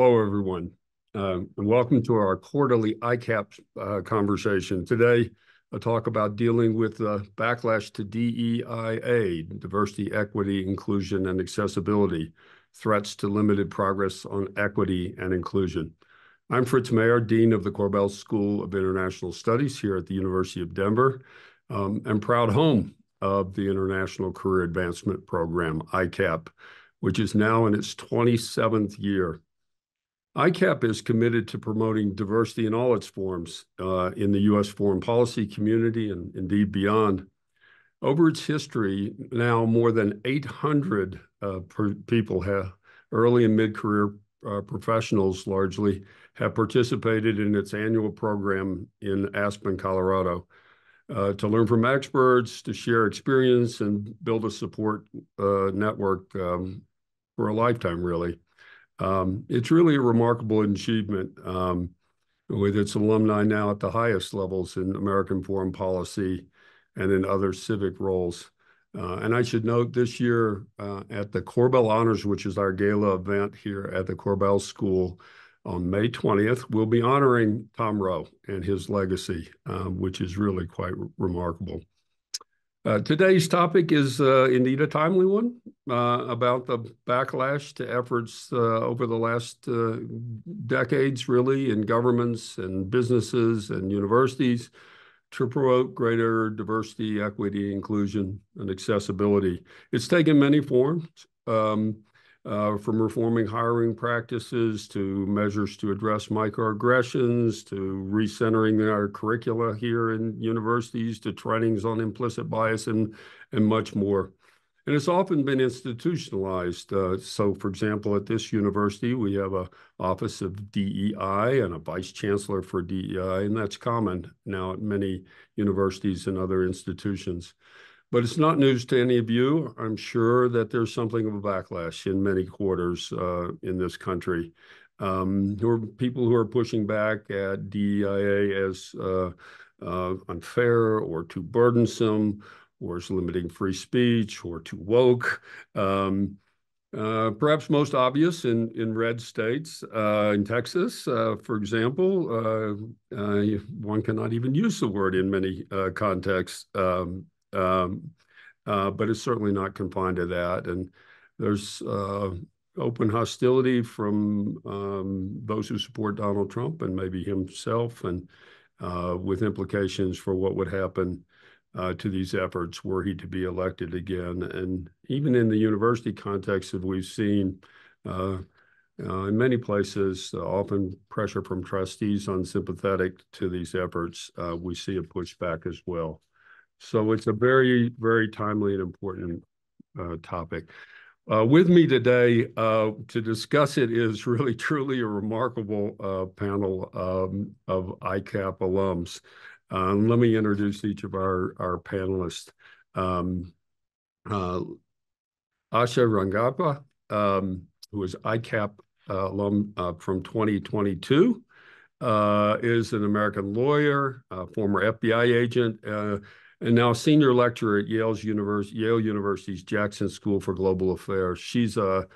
Hello, everyone, and welcome to our quarterly ICAP conversation. Today, a talk about dealing with the backlash to DEIA, diversity, equity, inclusion, and accessibility, threats to limited progress on equity and inclusion. I'm Fritz Mayer, Dean of the Korbel School of International Studies here at the University of Denver, and proud home of the International Career Advancement Program, ICAP, which is now in its 27th year. ICAP is committed to promoting diversity in all its forms in the U.S. foreign policy community and indeed beyond. Over its history, now more than 800 people have, early and mid-career professionals largely, have participated in its annual program in Aspen, Colorado, to learn from experts, to share experience, and build a support network for a lifetime, really. It's really a remarkable achievement with its alumni now at the highest levels in American foreign policy and in other civic roles. And I should note this year at the Korbel Honors, which is our gala event here at the Korbel School on May 20th, we'll be honoring Tom Rowe and his legacy, which is really quite remarkable. Today's topic is indeed a timely one about the backlash to efforts over the last decades, really, in governments and businesses and universities to promote greater diversity, equity, inclusion, and accessibility. It's taken many forms, from reforming hiring practices to measures to address microaggressions, to recentering our curricula here in universities, to trainings on implicit bias, and much more. And it's often been institutionalized. So, for example, at this university, we have an Office of DEI and a Vice Chancellor for DEI, and that's common now at many universities and other institutions. But it's not news to any of you. I'm sure that there's something of a backlash in many quarters in this country. There are people who are pushing back at DEIA as unfair or too burdensome, or as limiting free speech, or too woke. Perhaps most obvious in red states. In Texas, for example, one cannot even use the word in many contexts. But it's certainly not confined to that. And there's open hostility from those who support Donald Trump and maybe himself, and with implications for what would happen to these efforts were he to be elected again. And even in the university context, as we've seen in many places, often pressure from trustees unsympathetic to these efforts, we see a pushback as well. So it's a very, very timely and important topic. With me today to discuss it is really, truly a remarkable panel of ICAP alums. Let me introduce each of our panelists. Asha Rangappa, who is ICAP alum from 2022, is an American lawyer, former FBI agent, and now senior lecturer at Yale University's Jackson School for Global Affairs. She's a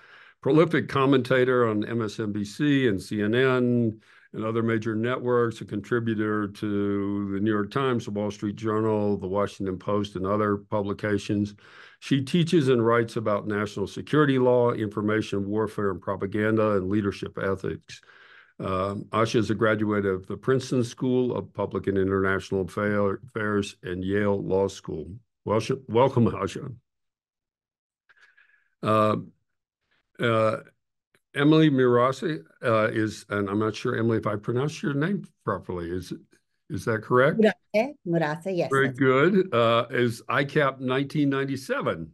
prolific commentator on MSNBC and CNN and other major networks, a contributor to the New York Times, the Wall Street Journal, the Washington Post, and other publications. She teaches and writes about national security law, information warfare and propaganda, and leadership ethics. Asha is a graduate of the Princeton School of Public and International Affairs and Yale Law School. Welcome, Asha. Emily Mirasi is, and I'm not sure, Emily, if I pronounced your name properly. Is that correct? Murase, yes. Very good. Is ICAP 1997.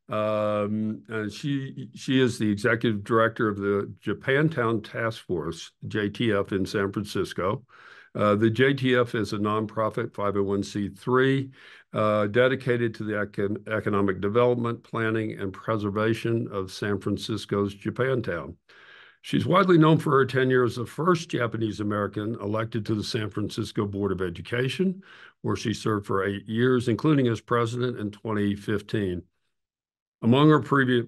And she is the executive director of the Japantown Task Force, JTF, in San Francisco. The JTF is a nonprofit 501c3 dedicated to the economic development, planning, and preservation of San Francisco's Japantown. She's widely known for her tenure as the first Japanese American elected to the San Francisco Board of Education, where she served for 8 years, including as president in 2015. Among her previous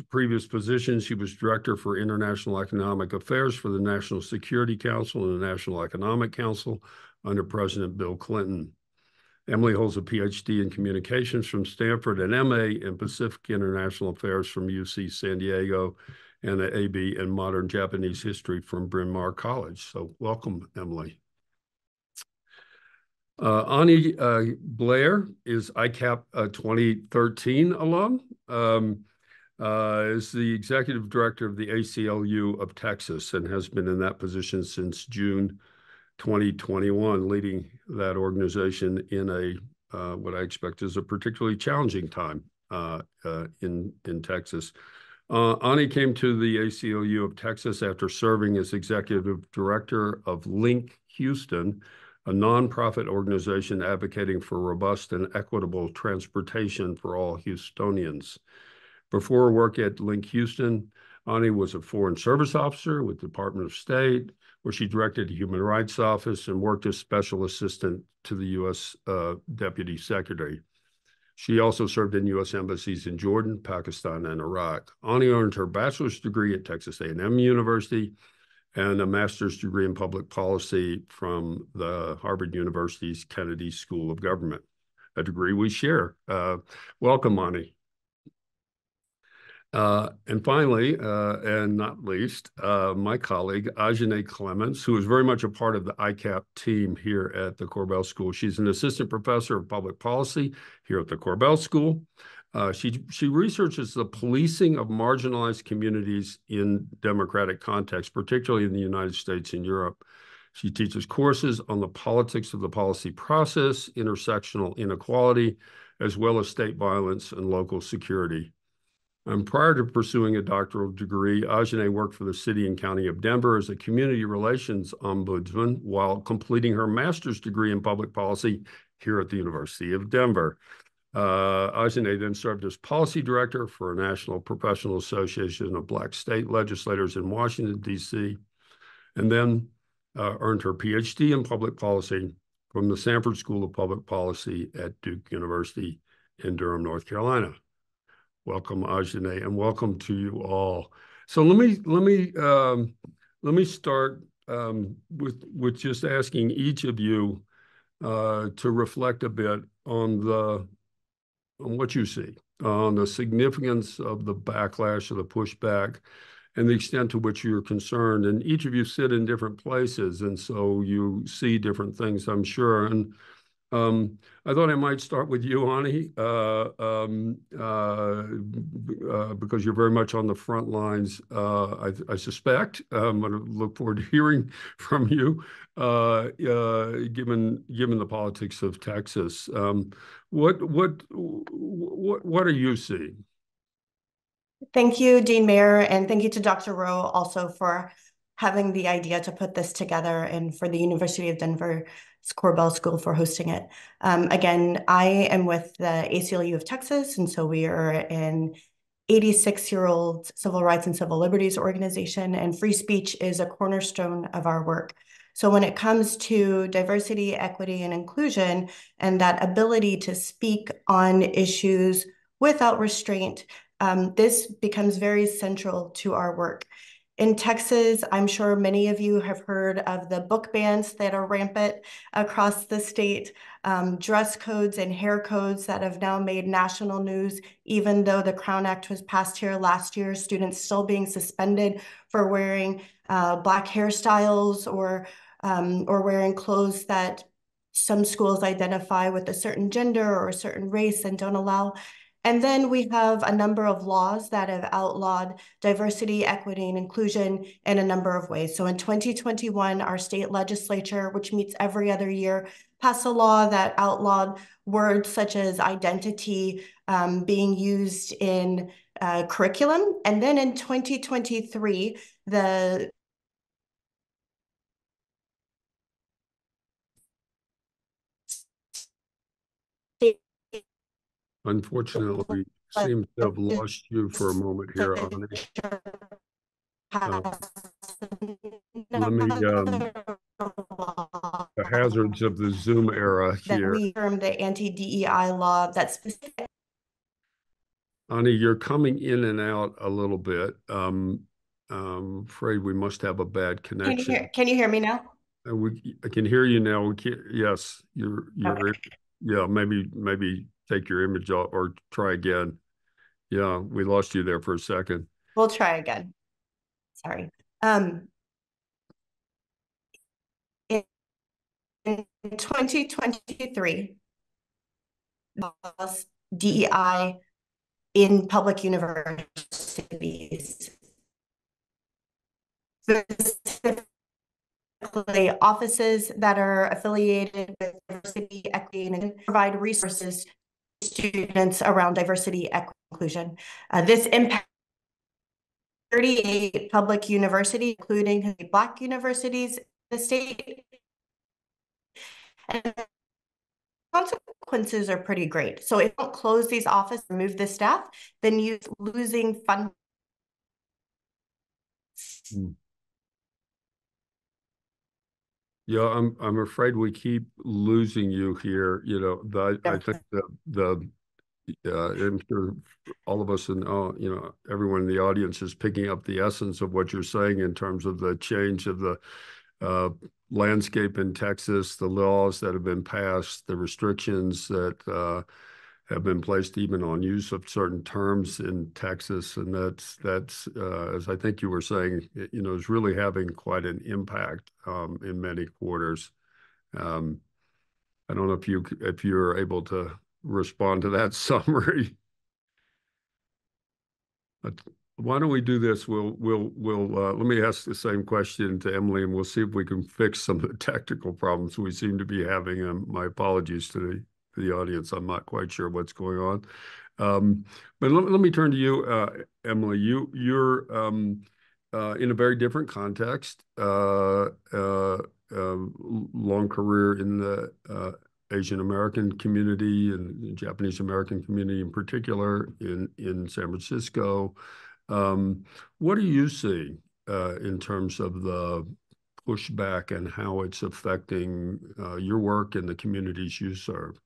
previous positions, she was Director for International Economic Affairs for the National Security Council and the National Economic Council under President Bill Clinton. Emily holds a PhD in Communications from Stanford and MA in Pacific International Affairs from UC San Diego and an AB in Modern Japanese History from Bryn Mawr College. So welcome, Emily. Ani Blair is ICAP 2013 alum. Is the Executive Director of the ACLU of Texas and has been in that position since June 2021, leading that organization in a what I expect is a particularly challenging time in Texas. Ani came to the ACLU of Texas after serving as Executive Director of Link Houston, a nonprofit organization advocating for robust and equitable transportation for all Houstonians. Before work at Link Houston, Ani was a Foreign Service Officer with the Department of State, where she directed the Human Rights Office and worked as Special Assistant to the U.S. Deputy Secretary. She also served in U.S. embassies in Jordan, Pakistan, and Iraq. Ani earned her bachelor's degree at Texas A&M University and a master's degree in public policy from the Harvard University's Kennedy School of Government, a degree we share. Welcome, Ani. And finally, and not least, my colleague, Ajane Clements, who is very much a part of the ICAP team here at the Korbel School. She's an assistant professor of public policy here at the Korbel School. She researches the policing of marginalized communities in democratic context, particularly in the United States and Europe. She teaches courses on the politics of the policy process, intersectional inequality, as well as state violence and local security. Prior to pursuing a doctoral degree, Ajane worked for the City and County of Denver as a community relations ombudsman while completing her master's degree in public policy here at the University of Denver. Ajane then served as policy director for a National Professional Association of Black state legislators in Washington, D.C., and then earned her PhD in public policy from the Sanford School of Public Policy at Duke University in Durham, North Carolina. Welcome, Ajane, and welcome to you all. So let me start with just asking each of you to reflect a bit on what you see, on the significance of the backlash, of the pushback, and the extent to which you're concerned. And each of you sit in different places, and so you see different things, I'm sure. And I thought I might start with you, Ani, because you're very much on the front lines, I suspect. I'm going to look forward to hearing from you, given the politics of Texas. What are you seeing? Thank you, Dean Mayer, and thank you to Dr. Rowe also for having the idea to put this together and for the University of Denver's Korbel School for hosting it. Again, I am with the ACLU of Texas, and so we are an 86-year-old civil rights and civil liberties organization, and free speech is a cornerstone of our work. So when it comes to diversity, equity, and inclusion, and that ability to speak on issues without restraint, this becomes very central to our work. In Texas, I'm sure many of you have heard of the book bans that are rampant across the state, dress codes and hair codes that have now made national news, even though the Crown Act was passed here last year, students still being suspended for wearing Black hairstyles or wearing clothes that some schools identify with a certain gender or a certain race and don't allow. And then we have a number of laws that have outlawed diversity, equity, and inclusion in a number of ways. So in 2021, our state legislature, which meets every other year, passed a law that outlawed words such as identity being used in curriculum. And then in 2023, the Unfortunately, we seem to have lost you for a moment here, Ani. Let me, the hazards of the Zoom era here. That we term the anti-DEI law that's specific. Ani, you're coming in and out a little bit. I'm afraid we must have a bad connection. Can you hear me now? I can hear you now. Yes, Okay, yeah, maybe take your image off or try again. Yeah, we lost you there for a second. we'll try again. Sorry. Um, in 2023, DEI in public universities, specifically offices that are affiliated with diversity, equity, and provide resources to students around diversity, equity, inclusion. This impacts 38 public universities, including Black universities in the state. And consequences are pretty great. So if you don't close these offices, remove the staff, then you're losing funding. Mm. Yeah, I'm afraid we keep losing you here. I think I'm sure all of us and everyone in the audience is picking up the essence of what you're saying in terms of the change of the uh, landscape in Texas, the laws that have been passed, the restrictions that have been placed even on use of certain terms in Texas, and that's as I think you were saying, is really having quite an impact in many quarters. Um, I don't know if you're able to respond to that summary. But why don't we do this? We'll let me ask the same question to Emily, and we'll see if we can fix some of the technical problems we seem to be having. My apologies to the audience. I'm not quite sure what's going on. But let me turn to you, Emily. You're in a very different context. Long career in the Asian American community and Japanese American community in particular in San Francisco. What are you seeing in terms of the pushback and how it's affecting your work and the communities you serve?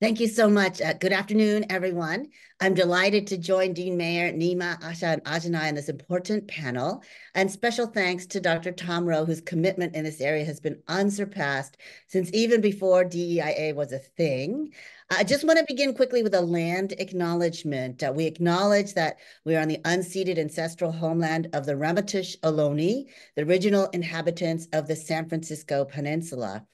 Thank you so much. Good afternoon, everyone. I'm delighted to join Dean Mayer, Nima, Asha, and Ajana in this important panel. And special thanks to Dr. Tom Rowe, whose commitment in this area has been unsurpassed since even before DEIA was a thing. I just want to begin quickly with a land acknowledgement. We acknowledge that we are on the unceded ancestral homeland of the Ramaytush Ohlone, the original inhabitants of the San Francisco Peninsula.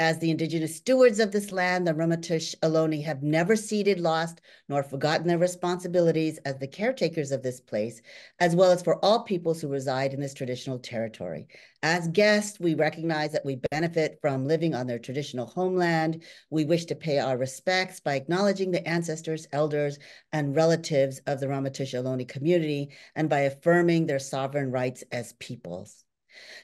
As the indigenous stewards of this land, the Ramaytush Ohlone have never ceded, lost, nor forgotten their responsibilities as the caretakers of this place, as well as for all peoples who reside in this traditional territory. As guests, we recognize that we benefit from living on their traditional homeland. We wish to pay our respects by acknowledging the ancestors, elders, and relatives of the Ramaytush Ohlone community and by affirming their sovereign rights as peoples.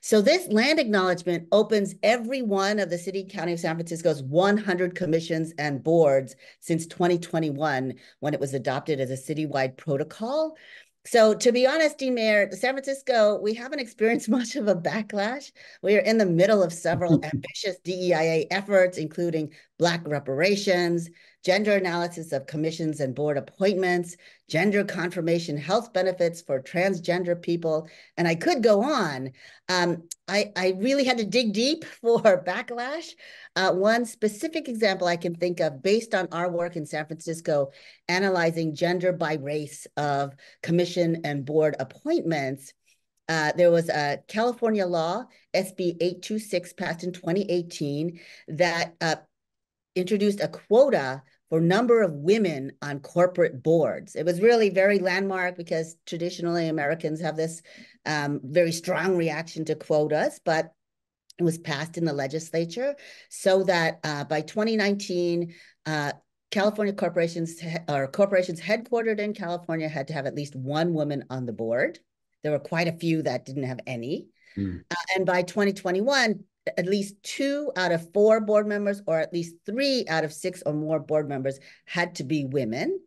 So this land acknowledgement opens every one of the City County of San Francisco's 100 commissions and boards since 2021, when it was adopted as a citywide protocol. So to be honest, Dean Mayer, San Francisco, we haven't experienced much of a backlash. We are in the middle of several ambitious DEIA efforts, including Black reparations, gender analysis of commissions and board appointments, gender confirmation health benefits for transgender people, and I could go on. I really had to dig deep for backlash. One specific example I can think of based on our work in San Francisco, analyzing gender by race of commission and board appointments. There was a California law, SB 826, passed in 2018, that introduced a quota for number of women on corporate boards. It was really very landmark because traditionally Americans have this very strong reaction to quotas, but it was passed in the legislature so that by 2019, California corporations or corporations headquartered in California had to have at least one woman on the board. There were quite a few that didn't have any. And by 2021, at least 2 out of 4 board members, or at least 3 out of 6 or more board members had to be women.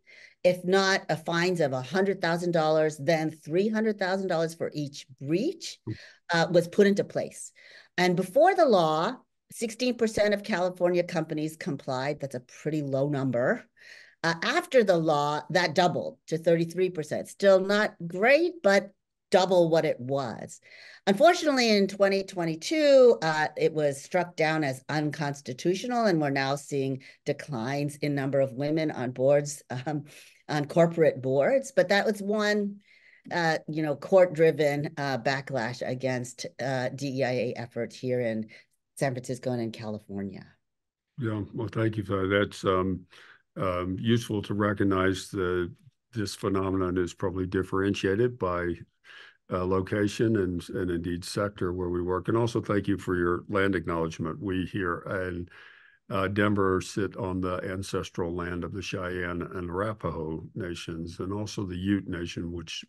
If not, a fines of $100,000, then $300,000 for each breach was put into place. And before the law, 16% of California companies complied. That's a pretty low number. After the law, that doubled to 33%. Still not great, but double what it was. Unfortunately, in 2022, it was struck down as unconstitutional, and we're now seeing declines in number of women on boards, on corporate boards. But that was one, court-driven backlash against DEIA efforts here in San Francisco and in California. Yeah, well, thank you for that. That's useful to recognize this phenomenon is probably differentiated by location and indeed sector where we work. And also thank you for your land acknowledgement. We here in Denver sit on the ancestral land of the Cheyenne and Arapaho nations, and also the Ute Nation, which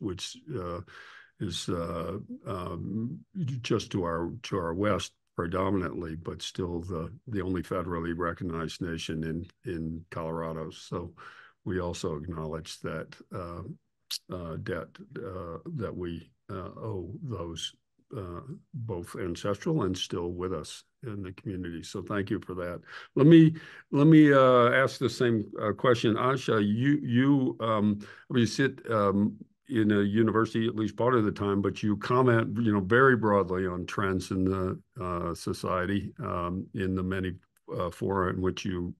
is just to our west predominantly, but still the only federally recognized nation in Colorado. So we also acknowledge that debt that we owe those both ancestral and still with us in the community. So thank you for that. Let me ask the same question, Asha. You sit in a university at least part of the time, but you comment, very broadly on trends in the society in the many fora in which you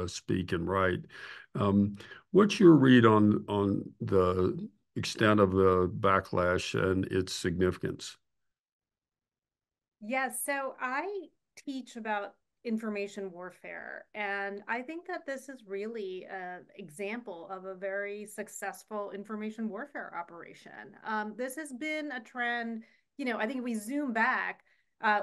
speak and write. What's your read on the extent of the backlash and its significance? Yes, so I teach about information warfare, and I think that this is really an example of a very successful information warfare operation. This has been a trend, I think if we zoom back,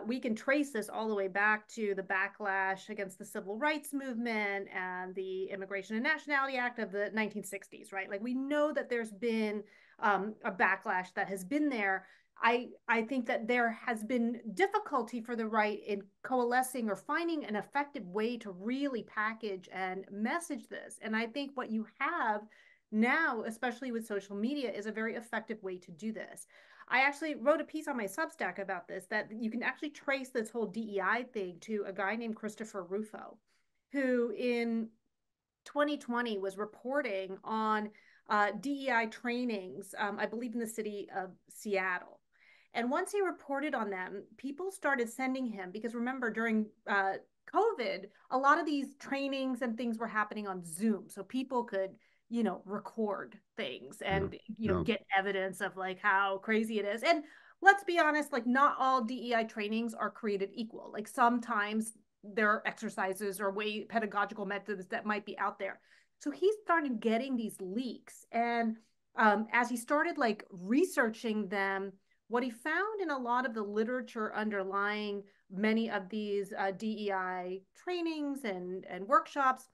we can trace this all the way back to the backlash against the civil rights movement and the Immigration and Nationality Act of the 1960s, right? Like, we know that there's been a backlash that has been there. I think that there has been difficulty for the right in coalescing or finding an effective way to really package and message this. And I think what you have now, especially with social media, is a very effective way to do this. I actually wrote a piece on my Substack about this, that you can actually trace this whole DEI thing to a guy named Christopher Rufo, who in 2020 was reporting on DEI trainings, I believe in the city of Seattle. And once he reported on them, people started sending him, because remember, during COVID, a lot of these trainings and things were happening on Zoom. So people could, record things and, get evidence of like how crazy it is. And let's be honest, like, not all DEI trainings are created equal. Like, sometimes there are exercises or pedagogical methods that might be out there. So he started getting these leaks. And as he started like researching them, what he found in a lot of the literature underlying many of these DEI trainings and workshops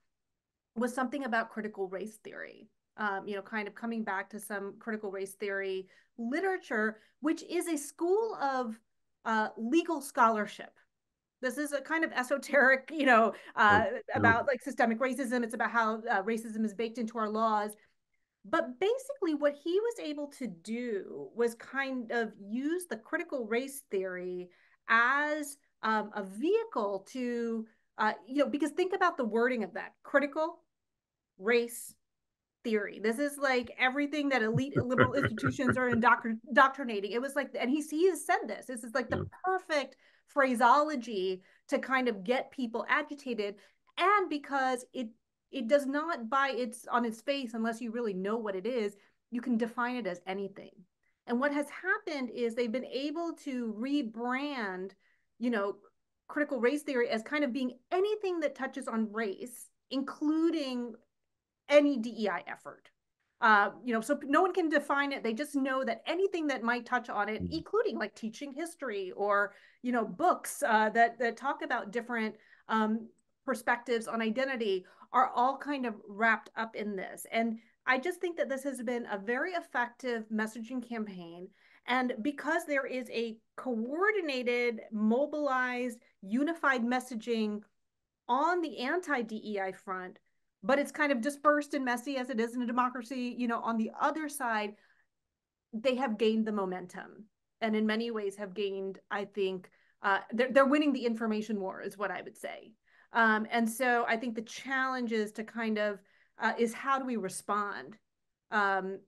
was something about critical race theory, kind of coming back to some critical race theory literature, which is a school of legal scholarship. This is a kind of esoteric, about like systemic racism. It's about how racism is baked into our laws. But basically what he was able to do was kind of use the critical race theory as a vehicle to, because think about the wording of that: critical race theory. This is like everything that elite liberal institutions are indoctrinating. It was like, and he has said this. This is like the perfect phraseology to kind of get people agitated. And because it does not, on its face, unless you really know what it is, you can define it as anything. And what has happened is they've been able to rebrand, critical race theory as kind of being anything that touches on race, including any DEI effort. So no one can define it. They just know that anything that might touch on it, including like teaching history or, books that talk about different perspectives on identity, are all kind of wrapped up in this. And I just think that this has been a very effective messaging campaign. And because there is a coordinated, mobilized, unified messaging on the anti-DEI front, but it's kind of dispersed and messy as it is in a democracy, on the other side, they have gained the momentum. And in many ways have gained, I think, they're winning the information war is what I would say. And so I think the challenge is to kind of is how do we respond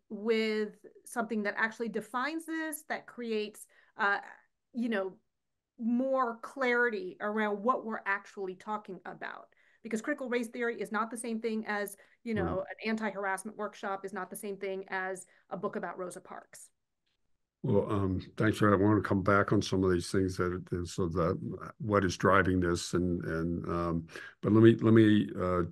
with something that actually defines this, that creates, you know, more clarity around what we're actually talking about. Because critical race theory is not the same thing as, you know, an anti-harassment workshop is not the same thing as a book about Rosa Parks. Well, thanks for that. I want to come back on some of these things so that what is driving this but let me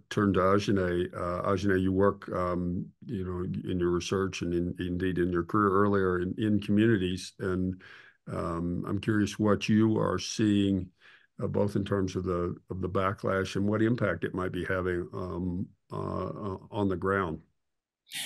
turn to Ajane. Ajane, you work you know, in your research and indeed in your career earlier in communities, and I'm curious what you are seeing both in terms of the backlash and what impact it might be having on the ground.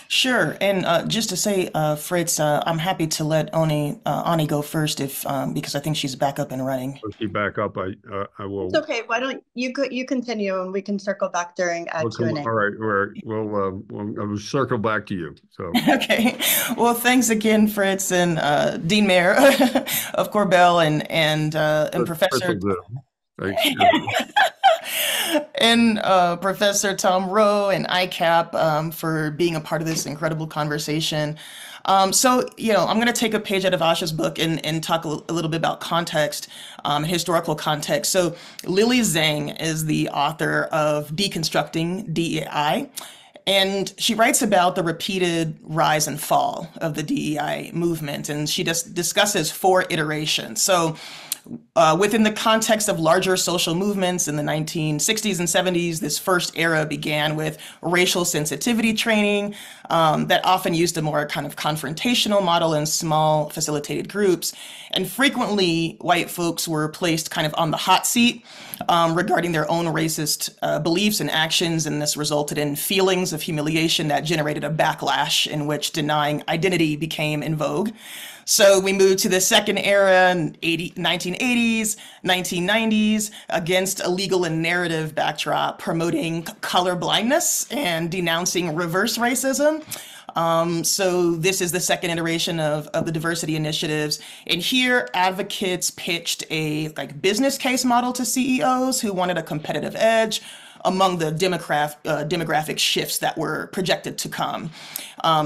Sure. And just to say, Fritz, I'm happy to let Ani go first if because I think she's back up and running. Let's be back up. I will. It's okay. Why don't you continue and we can circle back during Q&A. All right. We'll circle back to you. So Okay. Well, thanks again, Fritz and Dean Mayer of Corbell and Professor. Thanks. And Professor Tom Rowe and ICAP for being a part of this incredible conversation. So, you know, I'm going to take a page out of Asha's book and talk a little bit about context, historical context. So Lily Zhang is the author of Deconstructing DEI. And she writes about the repeated rise and fall of the DEI movement. And she just discusses 4 iterations. So within the context of larger social movements in the 1960s and 70s, this first era began with racial sensitivity training that often used a more kind of confrontational model in small facilitated groups. And frequently, white folks were placed kind of on the hot seat regarding their own racist beliefs and actions. And this resulted in feelings of humiliation that generated a backlash in which denying identity became in vogue. So we moved to the second era in 1980s, 1990s, against a legal and narrative backdrop promoting color blindness and denouncing reverse racism. So this is the second iteration of the diversity initiatives. And here advocates pitched a business case model to CEOs who wanted a competitive edge among the demographic shifts that were projected to come.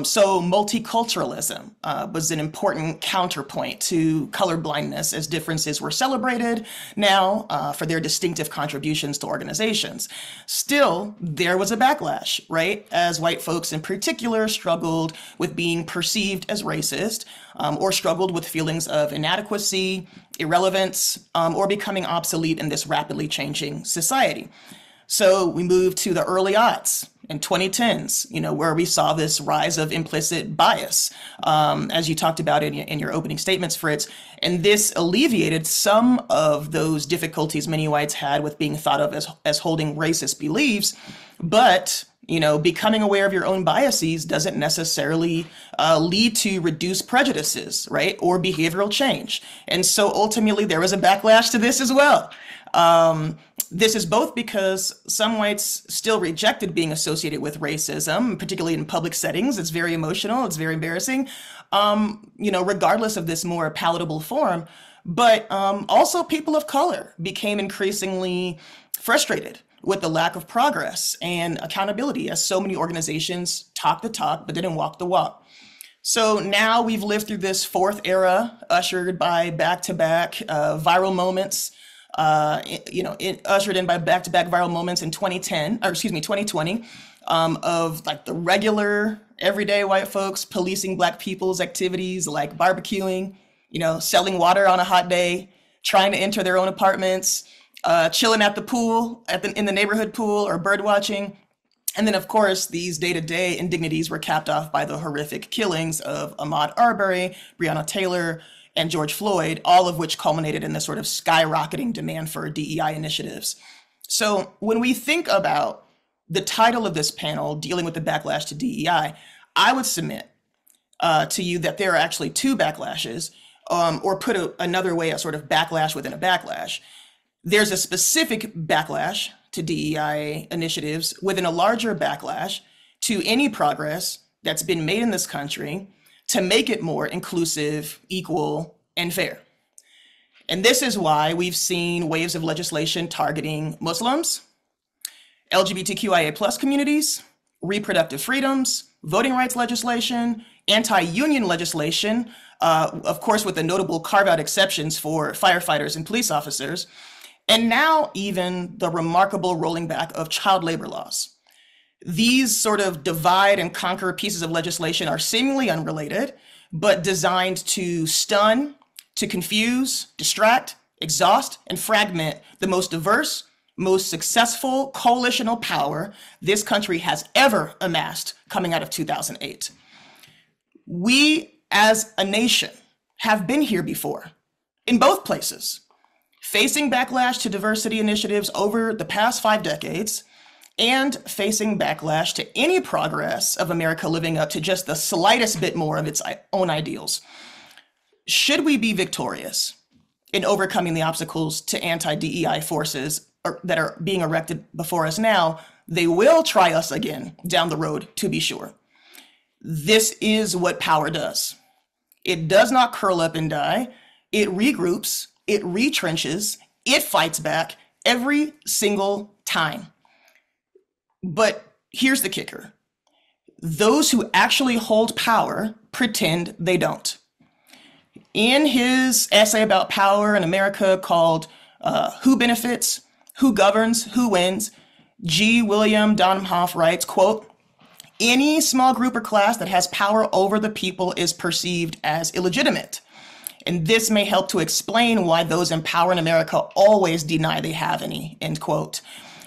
So multiculturalism was an important counterpoint to colorblindness as differences were celebrated now for their distinctive contributions to organizations. Still, there was a backlash, right? As white folks in particular struggled with being perceived as racist or struggled with feelings of inadequacy, irrelevance, or becoming obsolete in this rapidly changing society. So we moved to the early aughts in 2010s, you know, where we saw this rise of implicit bias, as you talked about in your opening statements, Fritz. And this alleviated some of those difficulties many whites had with being thought of as holding racist beliefs. But, you know, becoming aware of your own biases doesn't necessarily lead to reduced prejudices, right? Or behavioral change. And so ultimately there was a backlash to this as well. This is both because some whites still rejected being associated with racism, particularly in public settings. It's very emotional. It's very embarrassing, you know, regardless of this more palatable form. But also people of color became increasingly frustrated with the lack of progress and accountability as so many organizations talk the talk, but didn't walk the walk. So now we've lived through this 4th era ushered by back-to-back viral moments, you know, ushered in by back-to-back viral moments in 2020, of like the regular everyday white folks policing Black people's activities like barbecuing, you know, selling water on a hot day, trying to enter their own apartments, chilling at the pool, in the neighborhood pool, or bird watching. And then, of course, these day-to-day indignities were capped off by the horrific killings of Ahmaud Arbery, Breonna Taylor, and George Floyd, all of which culminated in this sort of skyrocketing demand for DEI initiatives. So when we think about the title of this panel, dealing with the backlash to DEI, I would submit to you that there are actually 2 backlashes, or put another way, a sort of backlash within a backlash. There's a specific backlash to DEI initiatives within a larger backlash to any progress that's been made in this country to make it more inclusive, equal, and fair. And this is why we've seen waves of legislation targeting Muslims, LGBTQIA+ communities, reproductive freedoms, voting rights legislation, anti-union legislation, of course, with the notable carve-out exceptions for firefighters and police officers, and now even the remarkable rolling back of child labor laws. These sort of divide and conquer pieces of legislation are seemingly unrelated, but designed to stun, to confuse, distract, exhaust, and fragment the most diverse, most successful coalitional power this country has ever amassed coming out of 2008. We, as a nation, have been here before, in both places, facing backlash to diversity initiatives over the past 5 decades, and facing backlash to any progress of America living up to just the slightest bit more of its own ideals. Should we be victorious in overcoming the obstacles to anti-DEI forces that are being erected before us now, they will try us again down the road, to be sure. This is what power does. It does not curl up and die. It regroups, it retrenches, it fights back every single time. But here's the kicker. Those who actually hold power pretend they don't. In his essay about power in America called Who Benefits, Who Governs, Who Wins, G. William Domhoff writes, quote, "Any small group or class that has power over the people is perceived as illegitimate. And this may help to explain why those in power in America always deny they have any," end quote.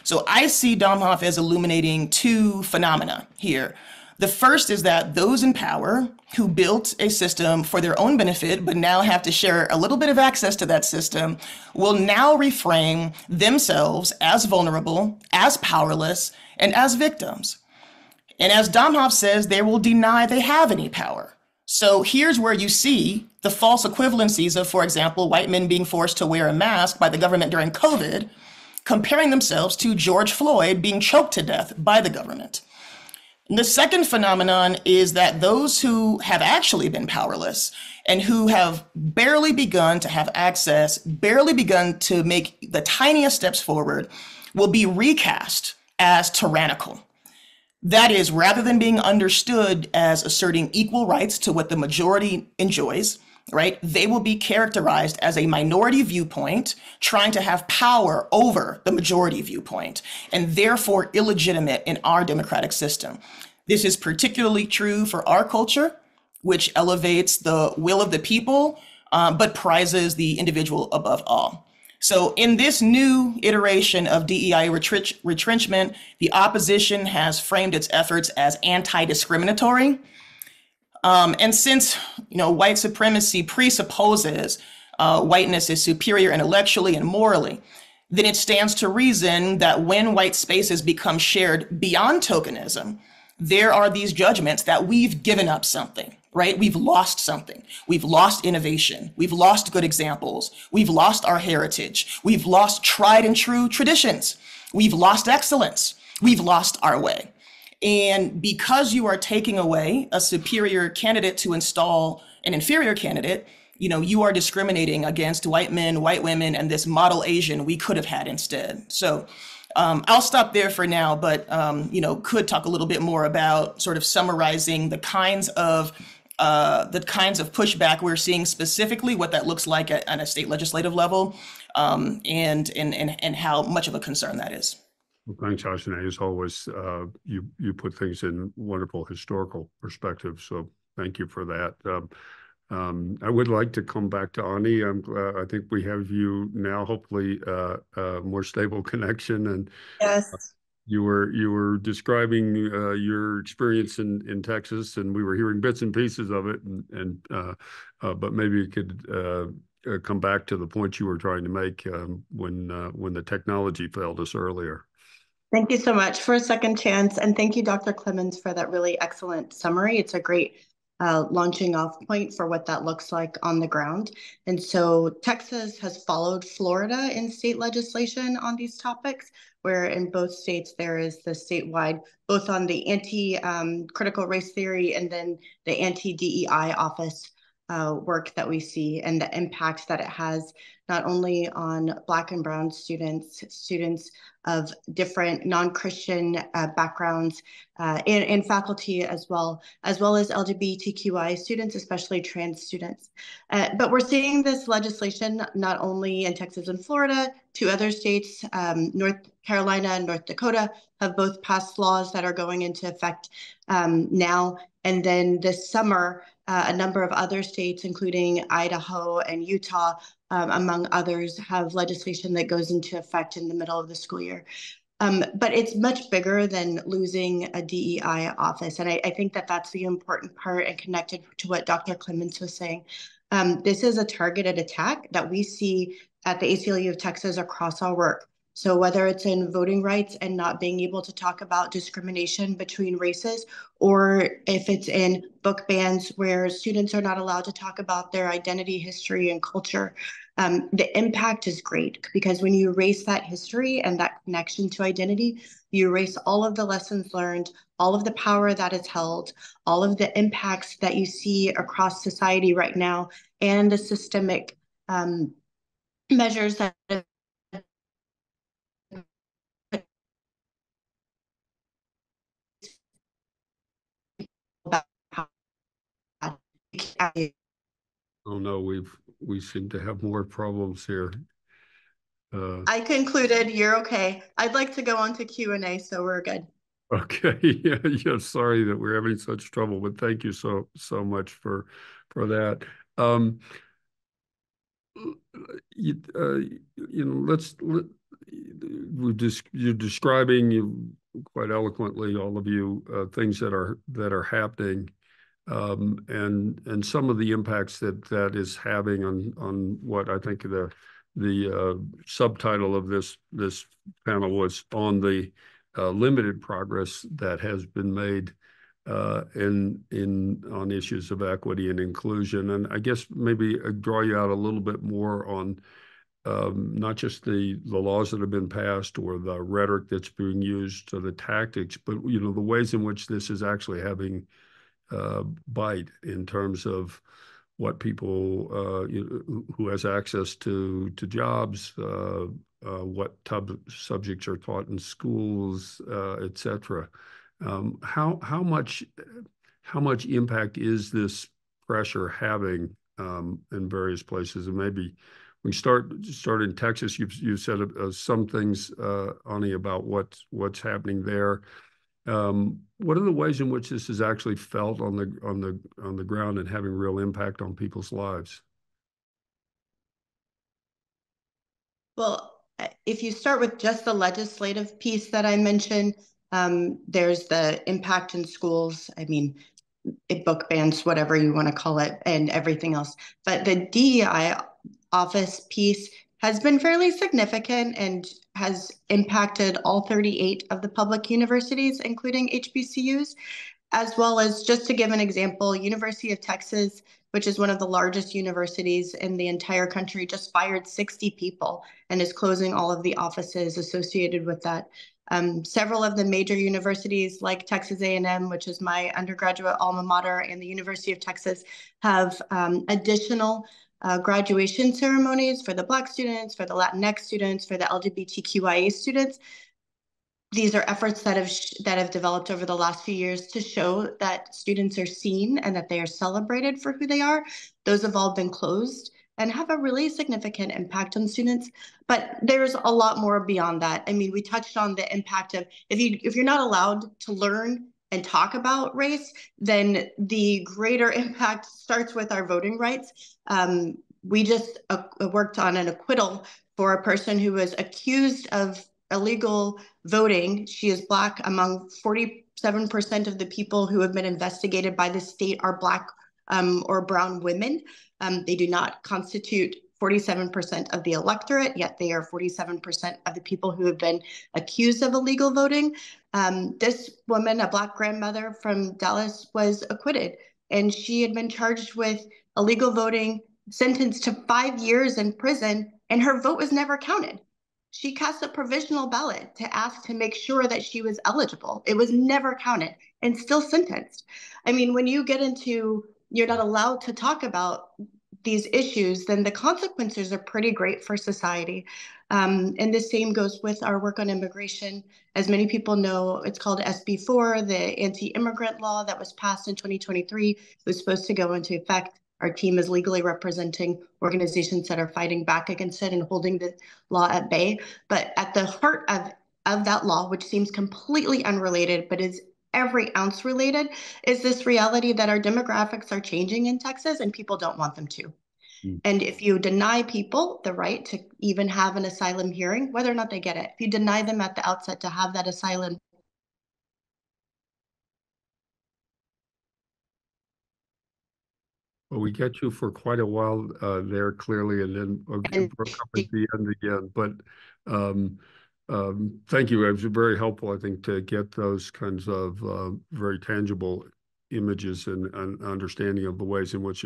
So I see Domhoff as illuminating 2 phenomena here. The first is that those in power who built a system for their own benefit, but now have to share a little bit of access to that system, will now reframe themselves as vulnerable, as powerless, and as victims. And as Domhoff says, they will deny they have any power. So here's where you see the false equivalencies of, for example, white men being forced to wear a mask by the government during COVID, comparing themselves to George Floyd being choked to death by the government. And the second phenomenon is that those who have actually been powerless and who have barely begun to have access, barely begun to make the tiniest steps forward, will be recast as tyrannical. That is, rather than being understood as asserting equal rights to what the majority enjoys, right? They will be characterized as a minority viewpoint trying to have power over the majority viewpoint, and therefore illegitimate in our democratic system. This is particularly true for our culture, which elevates the will of the people, but prizes the individual above all. So in this new iteration of DEI retrenchment, the opposition has framed its efforts as anti-discriminatory. And since white supremacy presupposes whiteness is superior intellectually and morally, then it stands to reason that when white spaces become shared beyond tokenism, there are these judgments that we've given up something, right? We've lost something. We've lost innovation. We've lost good examples. We've lost our heritage. We've lost tried and true traditions. We've lost excellence. We've lost our way. And because you are taking away a superior candidate to install an inferior candidate, you are discriminating against white men, white women, and this model Asian we could have had instead. So I'll stop there for now, but could talk a little bit more about sort of summarizing the kinds of pushback we're seeing, specifically what that looks like at a state legislative level, and how much of a concern that is. Well, thanks, Ashana. As always, you put things in wonderful historical perspective, so thank you for that. I would like to come back to Ani. I think we have you now, hopefully a more stable connection. And Yes. You were describing your experience in Texas, and we were hearing bits and pieces of it. But maybe you could come back to the point you were trying to make when the technology failed us earlier. Thank you so much for a second chance. And thank you, Dr. Clemens, for that really excellent summary. It's a great launching off point for what that looks like on the ground. And so Texas has followed Florida in state legislation on these topics, where in both states there is the statewide, both on the anti-critical race theory and then the anti-DEI office work that we see and the impact that it has not only on Black and Brown students, students of different non-Christian backgrounds, and faculty as well as LGBTQI students, especially trans students. But we're seeing this legislation not only in Texas and Florida, 2 other states, North Carolina and North Dakota, have both passed laws that are going into effect now. And then this summer, a number of other states, including Idaho and Utah, among others, have legislation that goes into effect in the middle of the school year. But it's much bigger than losing a DEI office. And I think that that's the important part, and connected to what Dr. Clemens was saying. This is a targeted attack that we see at the ACLU of Texas across our work. So whether it's in voting rights and not being able to talk about discrimination between races, or if it's in book bans where students are not allowed to talk about their identity, history, and culture, the impact is great, because when you erase that history and that connection to identity, you erase all of the lessons learned, all of the power that is held, all of the impacts that you see across society right now, and the systemic measures that Oh no, we seem to have more problems here. I concluded. You're okay. I'd like to go on to Q&A, so we're good. Okay, yeah, sorry that we're having such trouble, but thank you so much for that. You're describing quite eloquently, all of you, things that are happening, and some of the impacts that is having on what I think the subtitle of this panel was on the limited progress that has been made on issues of equity and inclusion. And I guess maybe draw you out a little bit more on not just the laws that have been passed or the rhetoric that's being used or the tactics, but the ways in which this is actually having bite in terms of what people who has access to jobs, what subjects are taught in schools, et cetera. How much impact is this pressure having in various places? And maybe we start in Texas. You said some things, Ani, about what's happening there. What are the ways in which this is actually felt on the ground and having real impact on people's lives? Well, if you start with just the legislative piece that I mentioned, there's the impact in schools. I mean, book bans, whatever you want to call it, and everything else. But the DEI office piece has been fairly significant and has impacted all 38 of the public universities, including HBCUs, as well as, just to give an example, University of Texas, which is one of the largest universities in the entire country, just fired 60 people and is closing all of the offices associated with that. Several of the major universities like Texas A&M, which is my undergraduate alma mater, and the University of Texas have additional graduation ceremonies for the Black students, for the Latinx students, for the LGBTQIA students. These are efforts that have developed over the last few years to show that students are seen and that they are celebrated for who they are. Those have all been closed and have a really significant impact on students. But there's a lot more beyond that. I mean, we touched on the impact of if you're not allowed to learn and talk about race, then the greater impact starts with our voting rights. We just worked on an acquittal for a person who was accused of illegal voting. She is Black. Among 47% of the people who have been investigated by the state are Black or brown women. They do not constitute 47% of the electorate, yet they are 47% of the people who have been accused of illegal voting. This woman, a Black grandmother from Dallas, was acquitted, and she had been charged with illegal voting, sentenced to 5 years in prison, and her vote was never counted. She cast a provisional ballot to ask to make sure that she was eligible. It was never counted and still sentenced. I mean, when you get into you're not allowed to talk about these issues, then the consequences are pretty great for society. And the same goes with our work on immigration. As many people know, it's called SB4, the anti-immigrant law that was passed in 2023. It was supposed to go into effect. Our team is legally representing organizations that are fighting back against it and holding the law at bay. But at the heart of that law, which seems completely unrelated, but is every ounce related, is this reality that our demographics are changing in Texas and people don't want them to. And if you deny people the right to even have an asylum hearing, whether or not they get it, if you deny them at the outset to have that asylum. Well, we get you for quite a while there, clearly, and then it broke up at the end again. But thank you. It was very helpful, I think, to get those kinds of very tangible images and understanding of the ways in which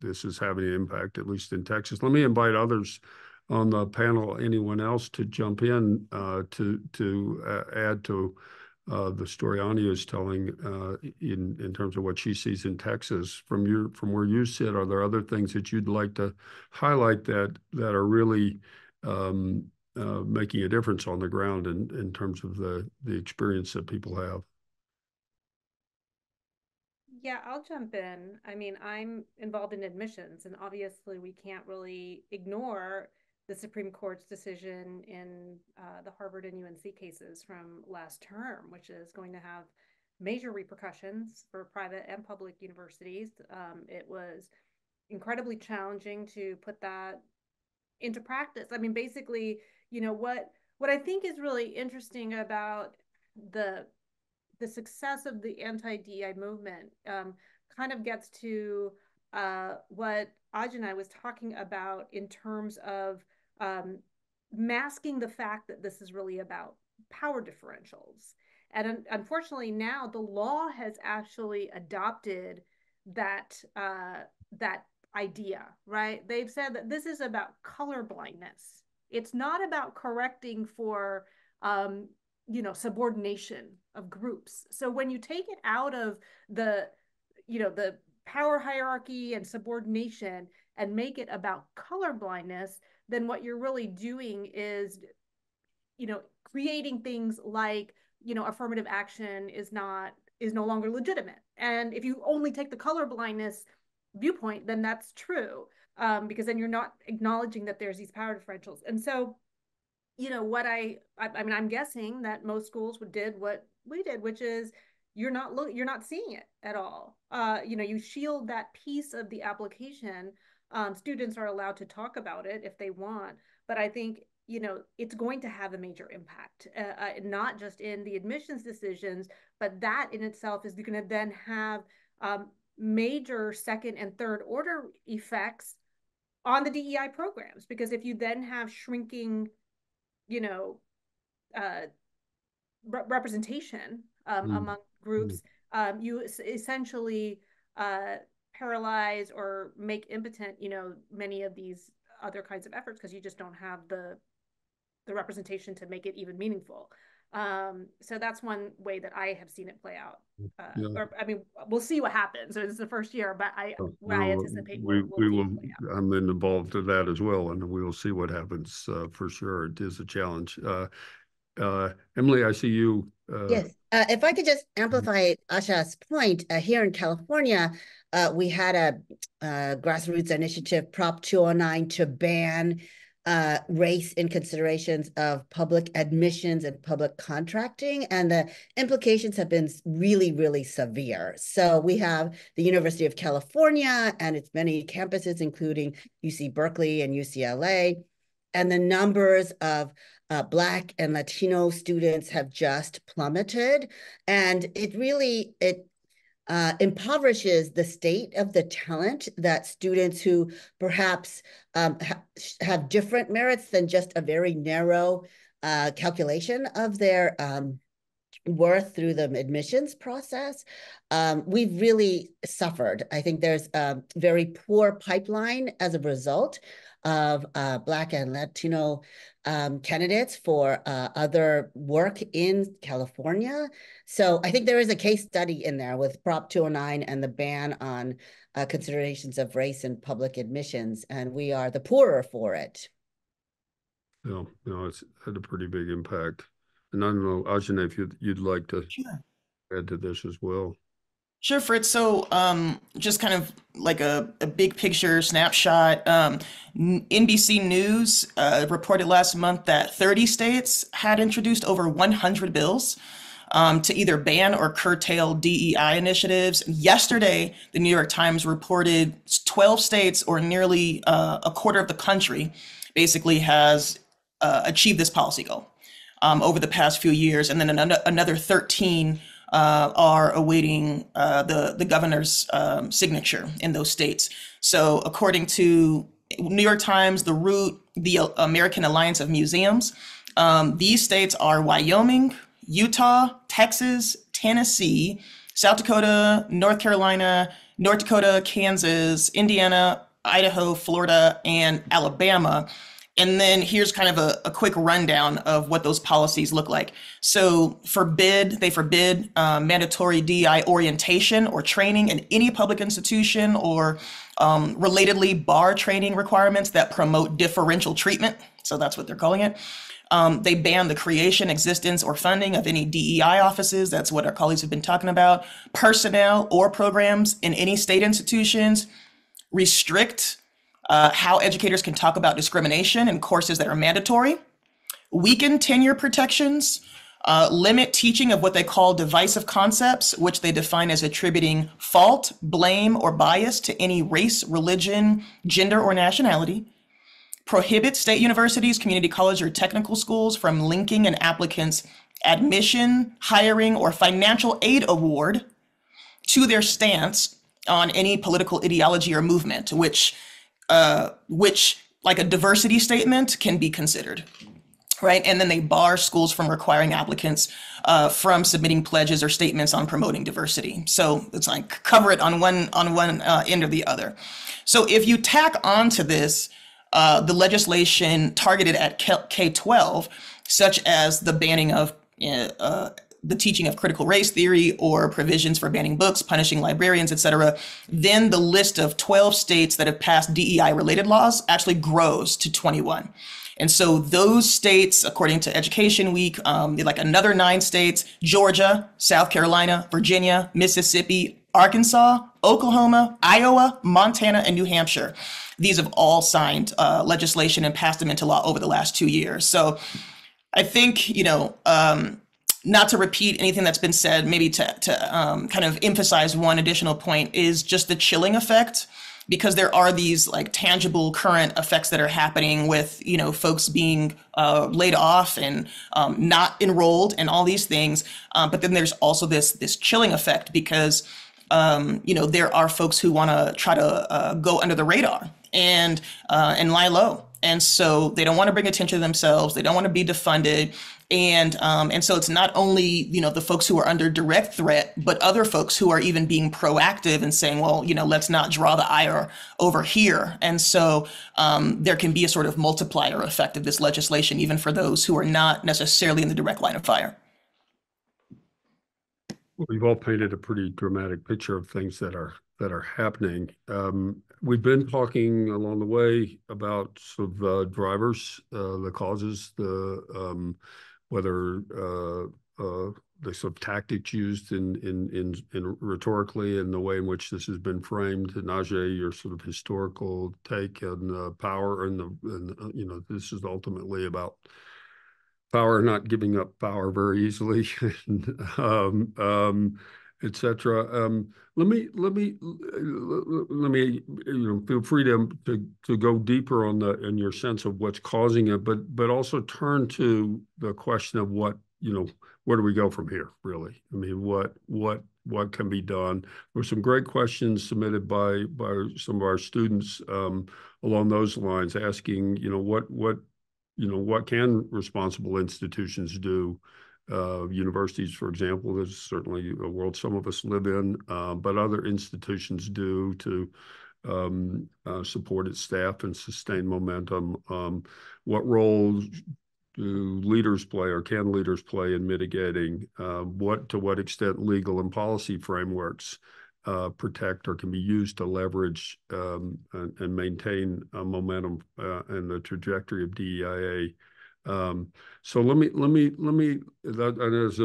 this is having an impact, at least in Texas. Let me invite others on the panel, anyone else, to jump in to add to the story Anya is telling in terms of what she sees in Texas. From where you sit, are there other things that you'd like to highlight that are really making a difference on the ground in terms of the experience that people have? Yeah, I'll jump in. I mean, I'm involved in admissions, and obviously we can't really ignore the Supreme Court's decision in the Harvard and UNC cases from last term, which is going to have major repercussions for private and public universities. It was incredibly challenging to put that into practice. I mean, basically, what I think is really interesting about the success of the anti-DEI movement kind of gets to what Ajay was talking about in terms of masking the fact that this is really about power differentials. And unfortunately, now the law has actually adopted that idea, right? They've said that this is about color blindness. It's not about correcting for subordination of groups. So when you take it out of the power hierarchy and subordination and make it about color blindness, then what you're really doing is, creating things like, affirmative action is no longer legitimate. And if you only take the color blindness viewpoint, then that's true, because then you're not acknowledging that there's these power differentials. And so, what I mean, I'm guessing that most schools did what we did, which is you're not seeing it at all. You shield that piece of the application. Students are allowed to talk about it if they want, but I think it's going to have a major impact, not just in the admissions decisions, but that in itself is going to then have major second and third order effects on the DEI programs, because if you then have shrinking representation among groups, you essentially paralyze or make impotent, many of these other kinds of efforts, because you just don't have the representation to make it even meaningful. So that's one way that I have seen it play out. Or, I mean, we'll see what happens. So it's the first year, but I anticipate we'll will. I'm involved in that as well, and we will see what happens for sure. It is a challenge. Emily, I see you. Yes, if I could just amplify Asha's point, here in California, we had a grassroots initiative, Prop 209, to ban race in considerations of public admissions and public contracting, and the implications have been really, really severe. So we have the University of California and its many campuses, including UC Berkeley and UCLA, and the numbers of Black and Latino students have just plummeted, and it really impoverishes the state of the talent that students who perhaps have different merits than just a very narrow calculation of their worth through the admissions process. We've really suffered. I think there's a very poor pipeline as a result of Black and Latino candidates for other work in California. So I think there is a case study in there with Prop 209 and the ban on considerations of race in public admissions, and we are the poorer for it. No, it's had a pretty big impact. And I don't know, Ajane, if you'd like to add to this as well. Sure, Fritz. So, just kind of like a big picture snapshot. NBC News reported last month that 30 states had introduced over 100 bills to either ban or curtail DEI initiatives. Yesterday, the New York Times reported 12 states, or nearly a quarter of the country, basically has achieved this policy goal over the past few years, and then another 13 are awaiting the governor's signature in those states. So according to New York Times, The Root, the American Alliance of Museums, these states are Wyoming, Utah, Texas, Tennessee, South Dakota, North Carolina, North Dakota, Kansas, Indiana, Idaho, Florida, and Alabama. And then here's kind of a quick rundown of what those policies look like. So they forbid mandatory DEI orientation or training in any public institution, or relatedly bar training requirements that promote differential treatment. So that's what they're calling it. They ban the creation, existence, or funding of any DEI offices. That's what our colleagues have been talking about. Personnel or programs in any state institutions. Restrict how educators can talk about discrimination in courses that are mandatory, weaken tenure protections, limit teaching of what they call divisive concepts, which they define as attributing fault, blame, or bias to any race, religion, gender, or nationality, prohibit state universities, community college, or technical schools from linking an applicant's admission, hiring, or financial aid award to their stance on any political ideology or movement, which like a diversity statement can be considered, right? And then they bar schools from requiring applicants from submitting pledges or statements on promoting diversity. So it's like cover it on one end or the other. So if you tack onto this the legislation targeted at K-12, such as the banning of the teaching of critical race theory, or provisions for banning books, punishing librarians, etc., then the list of 12 states that have passed DEI-related laws actually grows to 21. And so those states, according to Education Week, like another 9 states: Georgia, South Carolina, Virginia, Mississippi, Arkansas, Oklahoma, Iowa, Montana, and New Hampshire. These have all signed legislation and passed them into law over the last 2 years. So I think, not to repeat anything that's been said, maybe to kind of emphasize one additional point, is just the chilling effect, because there are these like tangible current effects that are happening with, folks being laid off and not enrolled and all these things. But then there's also this chilling effect, because, there are folks who want to try to go under the radar and lie low. And so they don't want to bring attention to themselves. They don't want to be defunded. And so it's not only, the folks who are under direct threat, but other folks who are even being proactive and saying, well, let's not draw the ire over here. And so there can be a sort of multiplier effect of this legislation, even for those who are not necessarily in the direct line of fire. Well, we've all painted a pretty dramatic picture of things that are happening. We've been talking along the way about sort of drivers, the causes, whether the sort of tactics used in rhetorically, and the way in which this has been framed. And Najee, your sort of historical take on power, and this is ultimately about power, not giving up power very easily, etc. Let me feel free to go deeper on your sense of what's causing it, but also turn to the question of where do we go from here, really? I mean, what can be done? There were some great questions submitted by some of our students along those lines, asking what can responsible institutions do? Universities, for example, is certainly a world some of us live in, but other institutions do to support its staff and sustain momentum? What roles do leaders play, or can leaders play, in mitigating? To what extent legal and policy frameworks protect or can be used to leverage and maintain momentum and the trajectory of DEIA? So let me. There's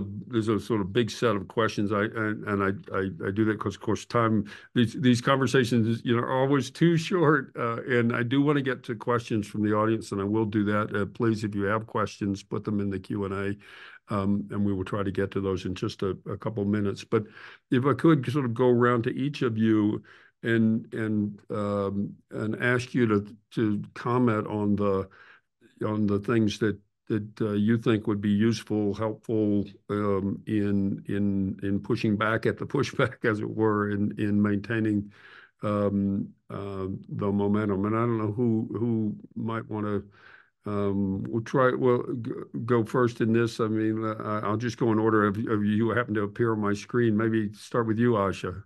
a sort of big set of questions. I do that because, of course, time. These conversations, are always too short, and I do want to get to questions from the audience, and I will do that. Please, if you have questions, put them in the Q&A, and we will try to get to those in just a couple minutes. But if I could sort of go around to each of you and ask you to comment on the things that you think would be useful, helpful in pushing back at the pushback, as it were, in maintaining the momentum. And I don't know who might want to. We'll go first in this. I mean, I'll just go in order of you happen to appear on my screen. Maybe start with you, Asha.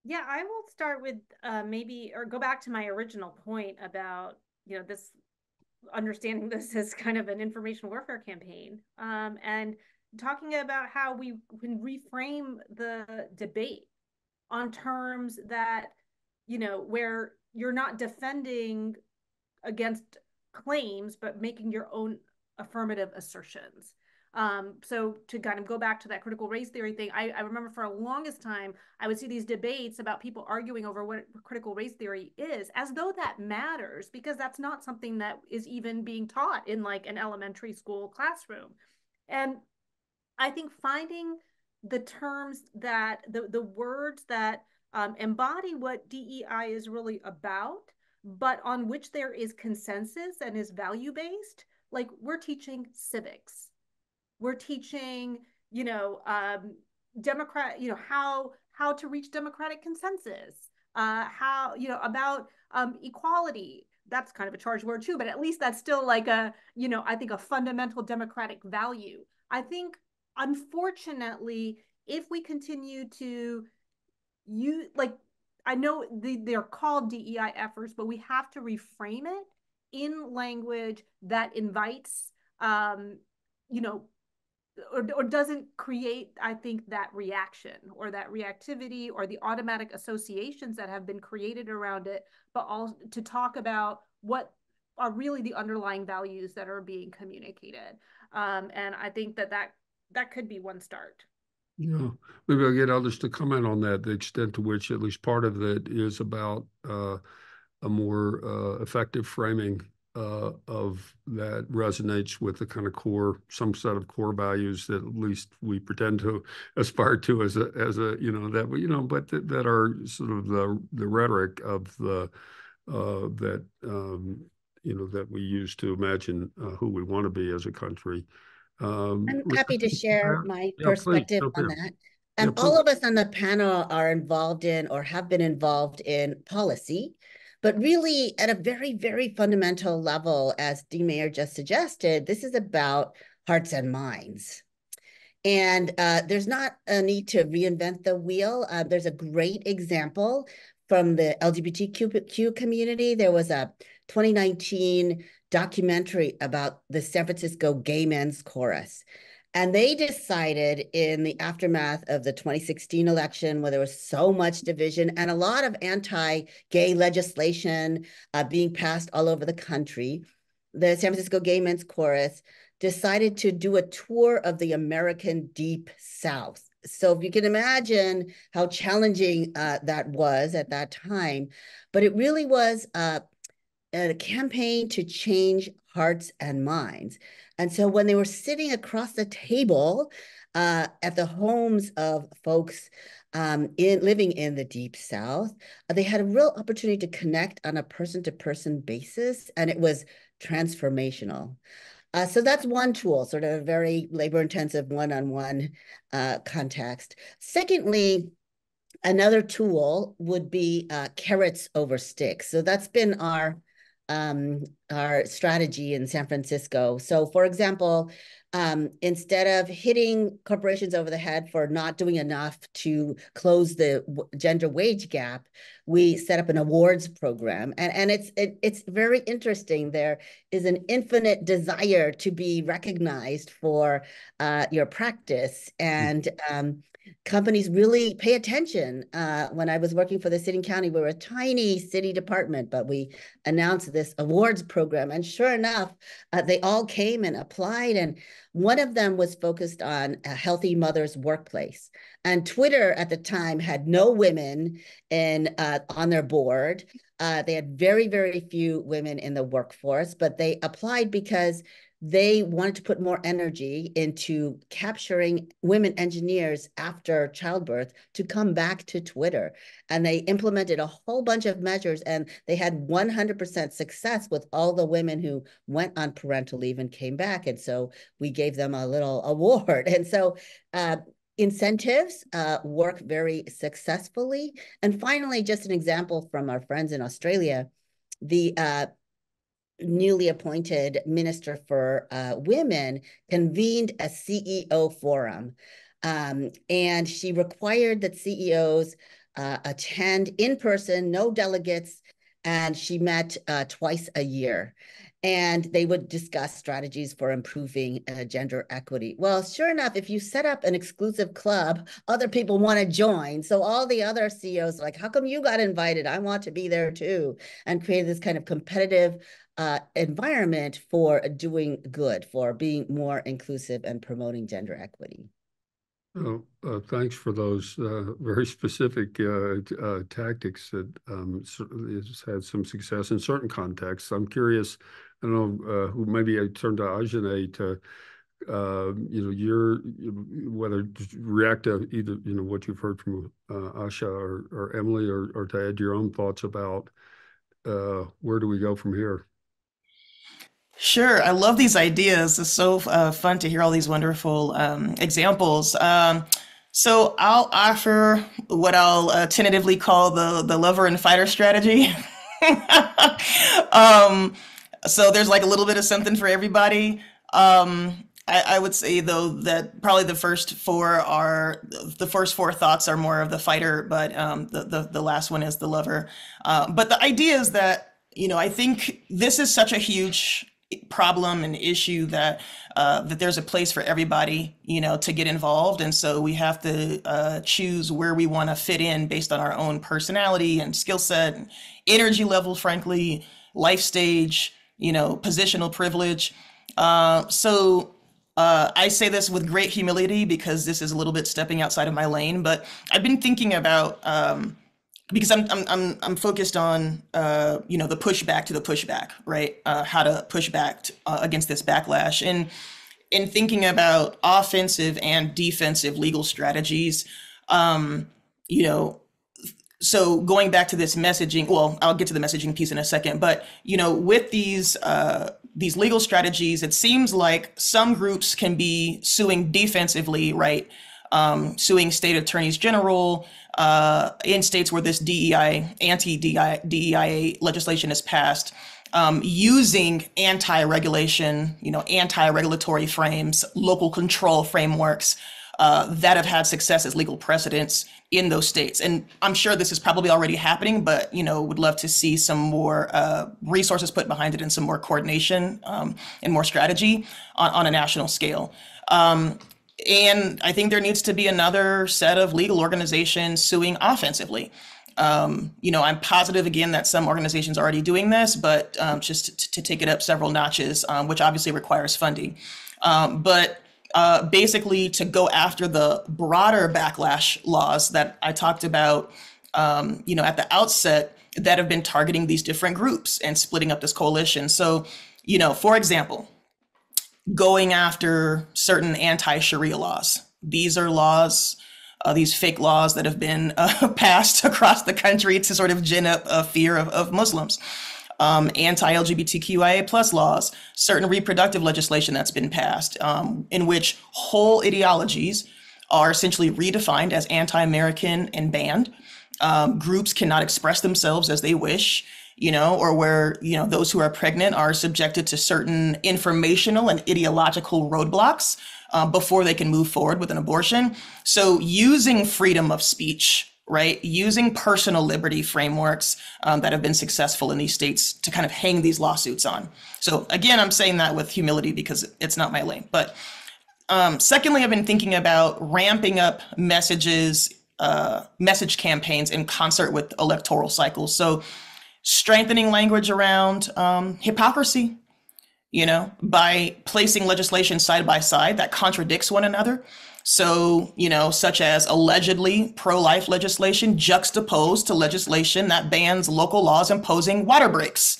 Yeah, I will start with or go back to my original point about, this understanding this as kind of an information warfare campaign, and talking about how we can reframe the debate on terms that, where you're not defending against claims, but making your own affirmative assertions. So to kind of go back to that critical race theory thing, I remember for the longest time, I would see these debates about people arguing over what critical race theory is, as though that matters, because that's not something that is even being taught in like an elementary school classroom. And I think finding the terms that, the words that embody what DEI is really about, but on which there is consensus and is value-based, like we're teaching civics. We're teaching, how to reach democratic consensus, about equality. That's kind of a charged word too, but at least that's still like I think a fundamental democratic value. I think, unfortunately, if we continue to use, I know they're called DEI efforts, but we have to reframe it in language that invites, or doesn't create, I think, that reaction or that reactivity or the automatic associations that have been created around it, but also to talk about what are really the underlying values that are being communicated. And I think that could be one start. Yeah, maybe I'll get others to comment on that, the extent to which at least part of it is about a more effective framing of that resonates with the kind of some set of core values that at least we pretend to aspire to as a but that are sort of the rhetoric of that we use to imagine who we want to be as a country. I'm happy to share my perspective on that. And Yeah, all of us on the panel are involved in or have been involved in policy, but really at a very, very fundamental level, as Dean Mayer just suggested, this is about hearts and minds. And there's not a need to reinvent the wheel. There's a great example from the LGBTQ community. There was a 2019 documentary about the San Francisco Gay Men's Chorus. And they decided in the aftermath of the 2016 election, where there was so much division and a lot of anti-gay legislation being passed all over the country, the San Francisco Gay Men's Chorus decided to do a tour of the American Deep South. So if you can imagine how challenging that was at that time, but it really was a campaign to change hearts and minds. And so when they were sitting across the table at the homes of folks living in the Deep South, they had a real opportunity to connect on a person-to-person basis, and it was transformational. So that's one tool, sort of a very labor-intensive one-on-one context. Secondly, another tool would be carrots over sticks. So that's been our our strategy in San Francisco. So, for example, instead of hitting corporations over the head for not doing enough to close the gender wage gap, we set up an awards program, and it's very interesting. There is an infinite desire to be recognized for your practice, and companies really pay attention. When I was working for the city and county, we were a tiny city department, but we announced this awards program, and sure enough, they all came and applied, and one of them was focused on a healthy mother's workplace. And Twitter at the time had no women on their board. They had very, very few women in the workforce, but they applied because they wanted to put more energy into capturing women engineers after childbirth to come back to Twitter. And they implemented a whole bunch of measures, and they had 100% success with all the women who went on parental leave and came back. And so we gave them a little award. And so incentives work very successfully. And finally, just an example from our friends in Australia, the newly appointed Minister for Women convened a CEO forum, and she required that CEOs attend in person, no delegates, and she met twice a year. And they would discuss strategies for improving gender equity. Well, sure enough, if you set up an exclusive club, other people want to join. So all the other CEOs are like, how come you got invited? I want to be there too. And created this kind of competitive environment for doing good, for being more inclusive and promoting gender equity. Oh, thanks for those very specific tactics that has had some success in certain contexts. I'm curious, I don't know, who maybe I turn to Ajane to, whether to react to either, what you've heard from Asha or Emily, or to add your own thoughts about where do we go from here? Sure. I love these ideas. It's so fun to hear all these wonderful examples. So I'll offer what I'll tentatively call the lover and fighter strategy. So there's like a little bit of something for everybody. I would say, though, that probably the first four thoughts are more of the fighter, but the last one is the lover. But the idea is that, I think this is such a huge problem and issue that there's a place for everybody, to get involved. And so we have to choose where we want to fit in based on our own personality and skill set, and energy level, frankly, life stage, positional privilege. So I say this with great humility because this is a little bit stepping outside of my lane, but I've been thinking about, because I'm focused on the pushback to the pushback, right? How to push back against this backlash, and in thinking about offensive and defensive legal strategies. So going back to this messaging, well, I'll get to the messaging piece in a second, but with these legal strategies, it seems like some groups can be suing defensively, right? Suing state attorneys general in states where this DEI, anti-DEIA legislation is passed, using anti-regulation, anti-regulatory frames, local control frameworks that have had success as legal precedents in those states. And I'm sure this is probably already happening, but, would love to see some more resources put behind it and some more coordination and more strategy on a national scale. And I think there needs to be another set of legal organizations suing offensively. I'm positive, again, that some organizations are already doing this, but just to take it up several notches, which obviously requires funding. But basically to go after the broader backlash laws that I talked about, at the outset, that have been targeting these different groups and splitting up this coalition. So, for example, going after certain anti-Sharia laws. These are laws, these fake laws that have been passed across the country to sort of gin up a fear of Muslims. Anti-LGBTQIA plus laws, certain reproductive legislation that's been passed, in which whole ideologies are essentially redefined as anti-American and banned. Groups cannot express themselves as they wish. or where, those who are pregnant are subjected to certain informational and ideological roadblocks before they can move forward with an abortion. So using freedom of speech, right, using personal liberty frameworks that have been successful in these states to kind of hang these lawsuits on. So again, I'm saying that with humility because it's not my lane. But secondly, I've been thinking about ramping up message campaigns in concert with electoral cycles. So strengthening language around hypocrisy, by placing legislation side by side that contradicts one another. So, such as allegedly pro-life legislation juxtaposed to legislation that bans local laws imposing water breaks,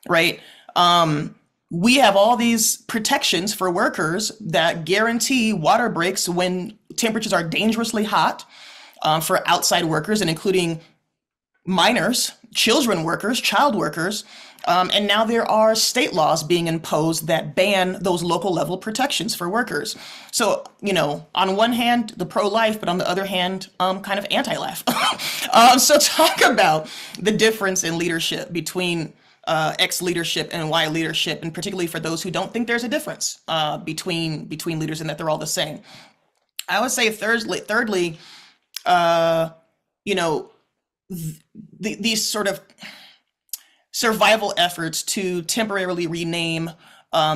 right? We have all these protections for workers that guarantee water breaks when temperatures are dangerously hot for outside workers, and including minors, children workers, child workers. And now there are state laws being imposed that ban those local level protections for workers. So, on one hand, the pro-life, but on the other hand, kind of anti-life. So talk about the difference in leadership between X leadership and Y leadership, and particularly for those who don't think there's a difference between leaders and that they're all the same. I would say thirdly, these sort of survival efforts to temporarily rename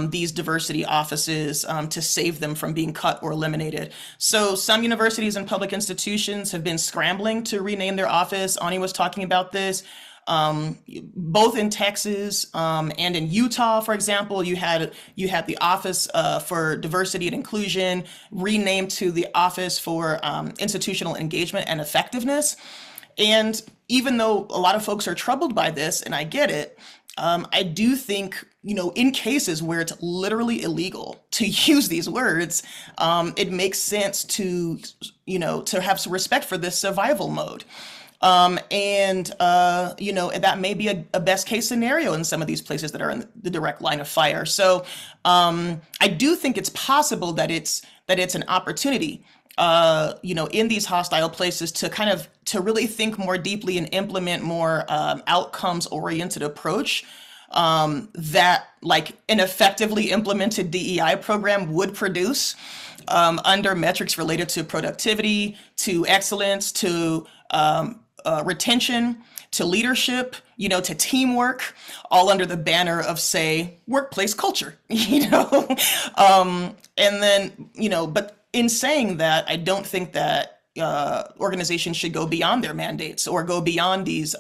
these diversity offices to save them from being cut or eliminated. So some universities and public institutions have been scrambling to rename their office. Ani was talking about this. Both in Texas and in Utah, for example, you had the Office for Diversity and Inclusion renamed to the Office for Institutional Engagement and Effectiveness. And even though a lot of folks are troubled by this, and I get it, I do think, in cases where it's literally illegal to use these words, it makes sense to have some respect for this survival mode. That may be a best case scenario in some of these places that are in the direct line of fire. So I do think it's possible that it's an opportunity, in these hostile places to really think more deeply and implement more outcomes oriented approach that like an effectively implemented DEI program would produce under metrics related to productivity, to excellence, to retention, to leadership, to teamwork, all under the banner of, say, workplace culture, and then, but in saying that, I don't think that organizations should go beyond their mandates or go beyond these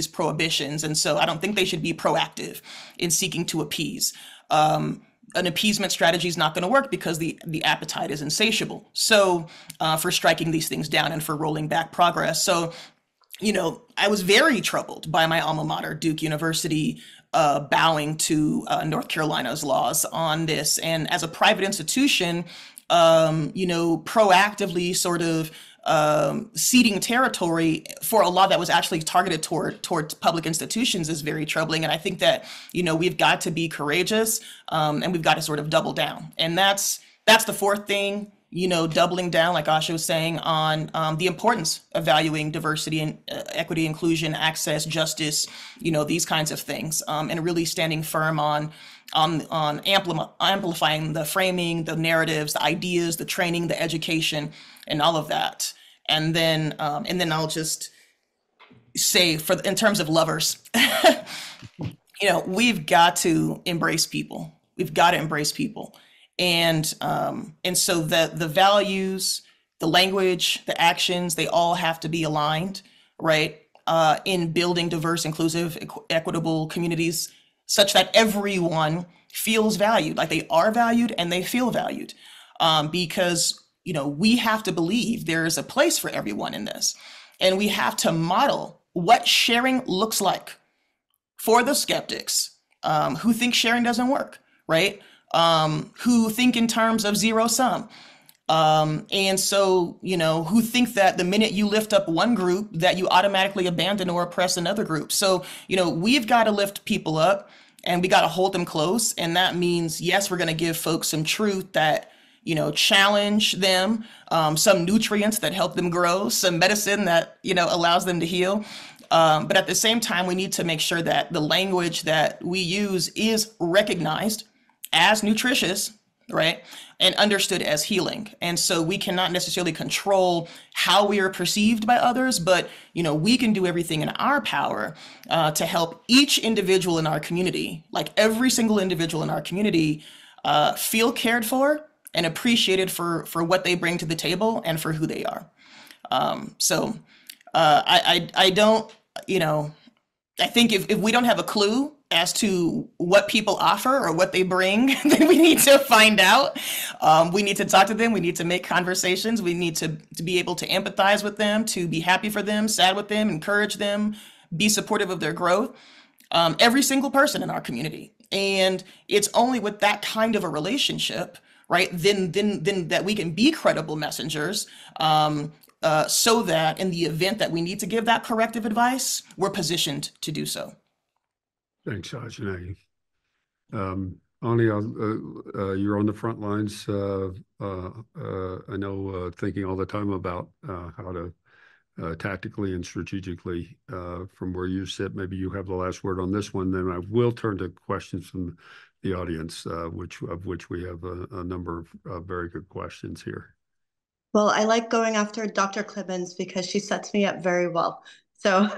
prohibitions. And so I don't think they should be proactive in seeking to appease. An appeasement strategy is not going to work because the appetite is insatiable. So for striking these things down and for rolling back progress. So, I was very troubled by my alma mater, Duke University, bowing to North Carolina's laws on this. And as a private institution, proactively sort of ceding territory for a law that was actually targeted towards public institutions is very troubling. And I think that, we've got to be courageous and we've got to sort of double down. And that's the fourth thing, doubling down, like Asha was saying, on the importance of valuing diversity and equity, inclusion, access, justice, these kinds of things, and really standing firm on amplifying the framing, the narratives, the ideas, the training, the education, and all of that. And then I'll just say, in terms of lovers, we've got to embrace people. We've got to embrace people. And so the values, the language, the actions, they all have to be aligned, right? In building diverse, inclusive, equitable communities such that everyone feels valued, like they are valued and they feel valued. Because, we have to believe there is a place for everyone in this. And we have to model what sharing looks like for the skeptics who think sharing doesn't work, right? Who think in terms of zero sum. And so, who think that the minute you lift up one group that you automatically abandon or oppress another group. So, we've got to lift people up and we got to hold them close. And that means, yes, we're going to give folks some truth that, challenge them, some nutrients that help them grow, some medicine that, allows them to heal. But at the same time, we need to make sure that the language that we use is recognized as nutritious, right? And understood as healing. And so we cannot necessarily control how we are perceived by others, but we can do everything in our power to help each individual in our community, like every single individual in our community, feel cared for and appreciated for what they bring to the table and for who they are. I don't, I think if we don't have a clue as to what people offer or what they bring, then we need to find out. We need to talk to them. We need to make conversations. We need to be able to empathize with them, to be happy for them, sad with them, encourage them, be supportive of their growth. Every single person in our community. And it's only with that kind of a relationship, right, then that we can be credible messengers, so that in the event that we need to give that corrective advice, we're positioned to do so. Thanks, Ajane. Ani, you're on the front lines. I know thinking all the time about how to tactically and strategically from where you sit. Maybe you have the last word on this one. Then I will turn to questions from the audience, of which we have a number of very good questions here. Well, I like going after Dr. Clemens because she sets me up very well. So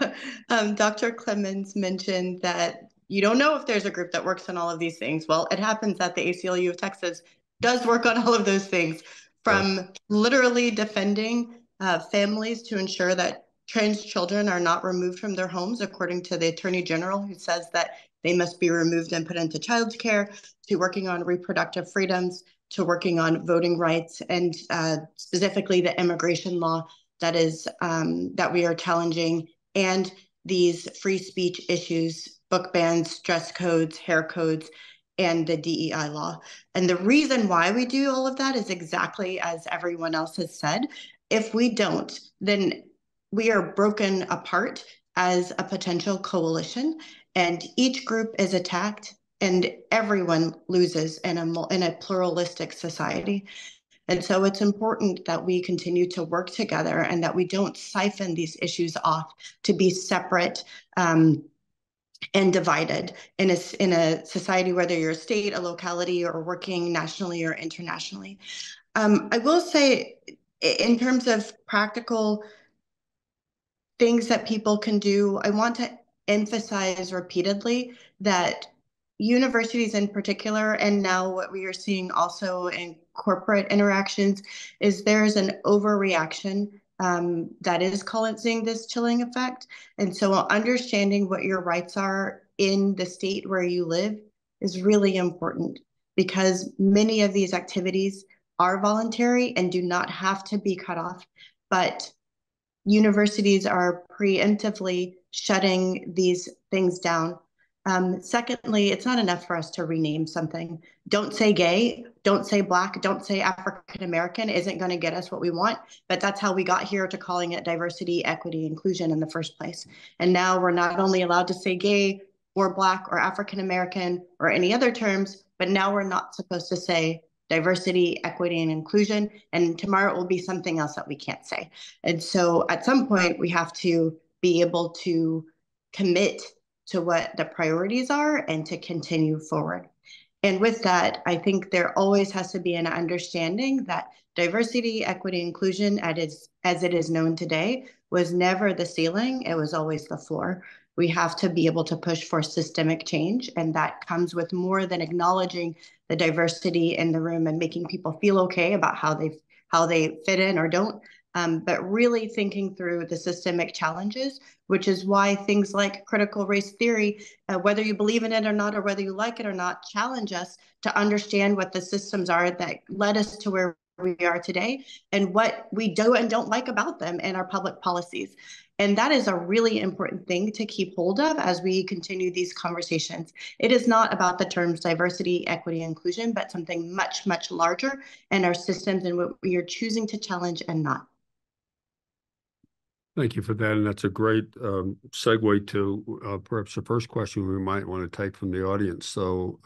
Dr. Clemens mentioned that you don't know if there's a group that works on all of these things. Well, it happens that the ACLU of Texas does work on all of those things, from literally defending families to ensure that trans children are not removed from their homes, according to the Attorney General, who says that they must be removed and put into child care, to working on reproductive freedoms, to working on voting rights, and specifically the immigration law that is that we are challenging, and these free speech issues, book bans, dress codes, hair codes, and the DEI law. And the reason why we do all of that is exactly as everyone else has said. If we don't, then we are broken apart as a potential coalition, and each group is attacked and everyone loses in a pluralistic society. And so it's important that we continue to work together and that we don't siphon these issues off to be separate and divided in a society, whether you're a state, a locality, or working nationally or internationally. I will say, in terms of practical things that people can do, I want to emphasize repeatedly that universities in particular, and now what we are seeing also in corporate interactions, is there's an overreaction that is causing this chilling effect. And so understanding what your rights are in the state where you live is really important, because many of these activities are voluntary and do not have to be cut off, but universities are preemptively shutting these things down. Secondly, it's not enough for us to rename something. Don't say gay, don't say Black, don't say African American isn't going to get us what we want, but that's how we got here to calling it diversity, equity, inclusion in the first place. And now we're not only allowed to say gay or Black or African American or any other terms, but now we're not supposed to say diversity, equity, and inclusion. And tomorrow it will be something else that we can't say. And so at some point, we have to be able to commit to what the priorities are and to continue forward. And with that, I think there always has to be an understanding that diversity, equity, inclusion, as it is known today, was never the ceiling. It was always the floor. We have to be able to push for systemic change, and that comes with more than acknowledging the diversity in the room and making people feel okay about how they fit in or don't, but really thinking through the systemic challenges, which is why things like critical race theory, whether you believe in it or not, or whether you like it or not, challenge us to understand what the systems are that led us to where we are today and what we do and don't like about them in our public policies. And that is a really important thing to keep hold of as we continue these conversations. It is not about the terms diversity, equity, inclusion, but something much, much larger in our systems and what we are choosing to challenge and not. Thank you for that. And that's a great segue to perhaps the first question we might want to take from the audience. So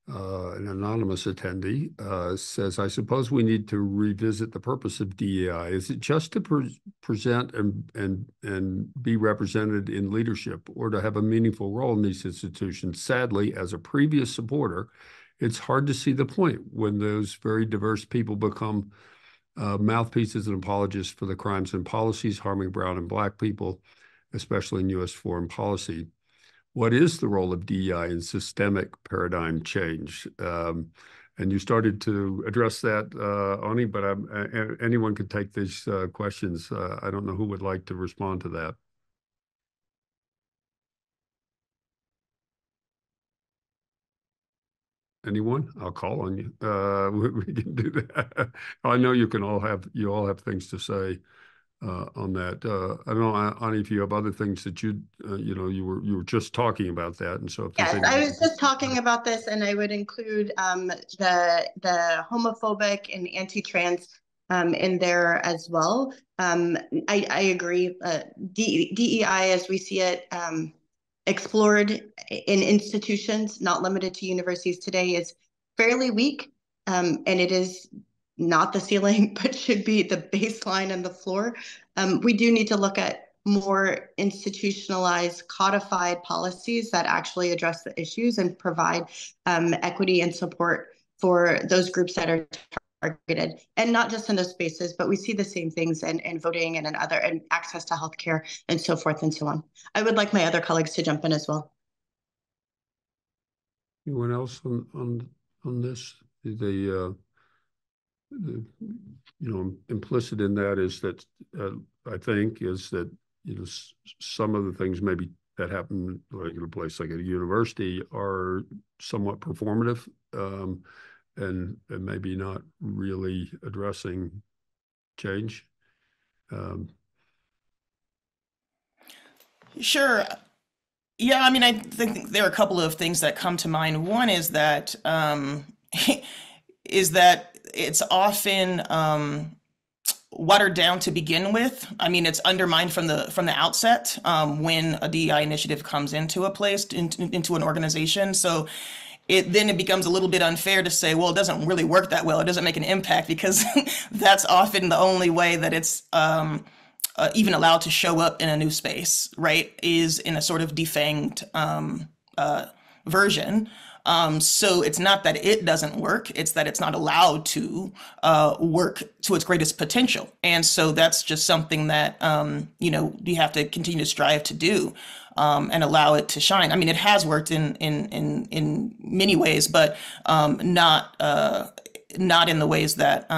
an anonymous attendee, says, I suppose we need to revisit the purpose of DEI. Is it just to present and be represented in leadership, or to have a meaningful role in these institutions? Sadly, as a previous supporter, it's hard to see the point when those very diverse people become mouthpieces and apologists for the crimes and policies harming brown and black people, especially in U.S. foreign policy. What is the role of DEI in systemic paradigm change? And you started to address that, Ani, but anyone could take these questions. I don't know who would like to respond to that. Anyone? I'll call on you. We can do that. I know you all have things to say on that. I don't know, Ani, if you have other things that you were just talking about that, and so if yes, I was just talking about this, and I would include the homophobic and anti-trans in there as well. I agree. DEI, as we see it, explored in institutions, not limited to universities today, is fairly weak, and it is not the ceiling, but should be the baseline and the floor. We do need to look at more institutionalized, codified policies that actually address the issues and provide equity and support for those groups that are targeted, and not just in those spaces, but we see the same things in voting and in other, and access to healthcare and so forth and so on. I would like my other colleagues to jump in as well. Anyone else on this? Implicit in that is that I think is that some of the things maybe that happen like in a place like a university are somewhat performative, and maybe not really addressing change. Sure. Yeah, I mean, I think there are a couple of things that come to mind. One is that it's often watered down to begin with. I mean, it's undermined from the outset when a DEI initiative comes into a place, into an organization. So then it becomes a little bit unfair to say, well, it doesn't really work that well. It doesn't make an impact, because that's often the only way that it's even allowed to show up in a new space, right? Is in a sort of defanged version. So it's not that it doesn't work, it's that it's not allowed to work to its greatest potential. And so that's just something that, you have to continue to strive to do and allow it to shine. I mean, it has worked in many ways, but not in the ways that,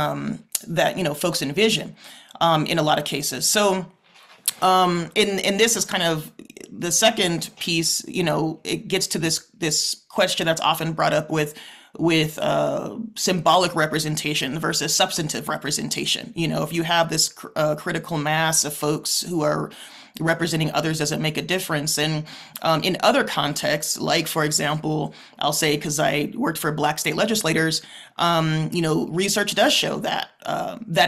folks envision in a lot of cases. So and this is kind of the second piece, it gets to this question that's often brought up with symbolic representation versus substantive representation. If you have this critical mass of folks who are representing others, does it make a difference? And in other contexts, like, for example, I'll say, because I worked for Black state legislators, research does show that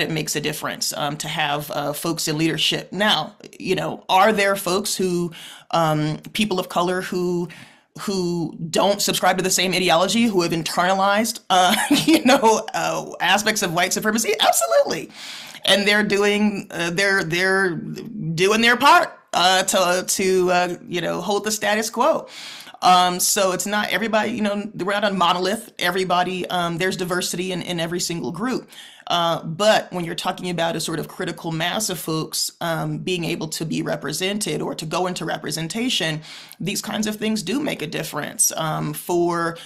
it makes a difference to have folks in leadership. Now, are there folks who, people of color who don't subscribe to the same ideology, who have internalized, aspects of white supremacy? Absolutely. And they're doing their part to hold the status quo. So it's not everybody, we're not a monolith. Everybody, there's diversity in every single group. But when you're talking about a sort of critical mass of folks being able to be represented or to go into representation, these kinds of things do make a difference for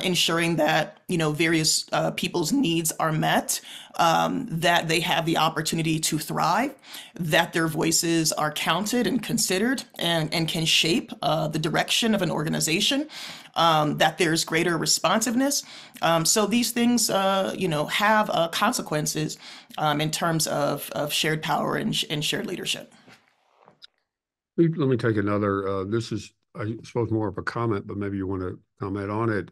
ensuring that, various people's needs are met, that they have the opportunity to thrive, that their voices are counted and considered and can shape the direction of an organization, that there's greater responsiveness. So these things, have consequences in terms of shared power and shared leadership. Let me take another. This is, I suppose, more of a comment, but maybe you want to comment on it.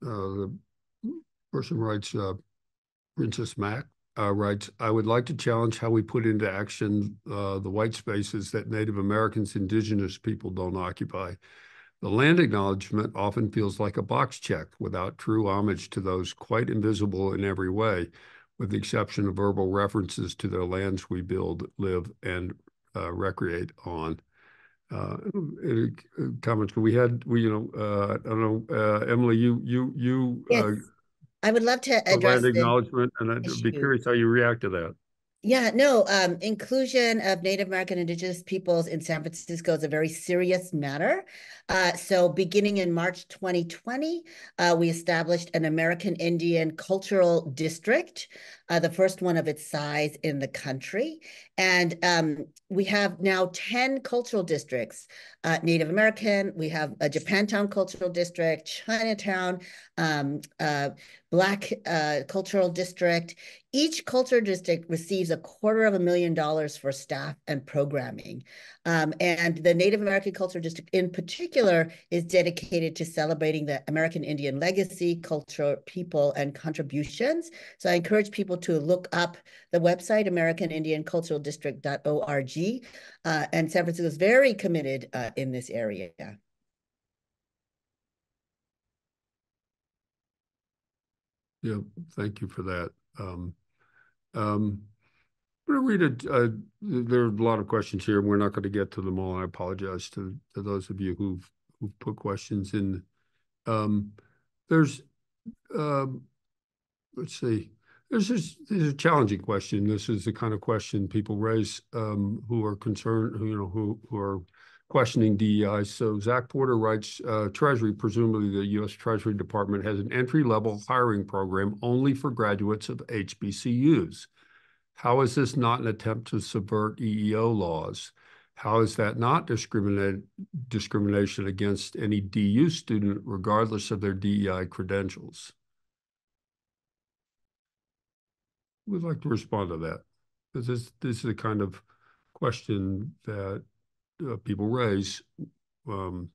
The person writes, Princess Mac writes, I would like to challenge how we put into action the white spaces that Native Americans, indigenous people don't occupy. The land acknowledgement often feels like a box check without true homage to those quite invisible in every way, with the exception of verbal references to their lands we build, live, and recreate on. Comments we had, I don't know, Emily, Yes, I would love to the address land this acknowledgement, and I'd be issue. curious how you react to that. Yeah, no, inclusion of Native American Indigenous peoples in San Francisco is a very serious matter. So beginning in March 2020, we established an American Indian Cultural District, the first one of its size in the country. And we have now 10 cultural districts, Native American, we have a Japantown Cultural District, Chinatown, Black Cultural District. Each culture district receives $250,000 for staff and programming. And the Native American Culture District in particular is dedicated to celebrating the American Indian legacy, culture, people, and contributions. So I encourage people to look up the website, AmericanIndianCulturalDistrict.org. And San Francisco is very committed in this area. Yeah, thank you for that. I'm going to read it. There are a lot of questions here, and we're not going to get to them all. I apologize to those of you who've put questions in. Let's see. This is a challenging question. This is the kind of question people raise who are concerned, who are questioning DEI. So Zach Porter writes, Treasury, presumably the U.S. Treasury Department, has an entry-level hiring program only for graduates of HBCUs. How is this not an attempt to subvert EEO laws? How is that not discrimination against any DU student, regardless of their DEI credentials? Would like to respond to that, because this is the kind of question that people raise in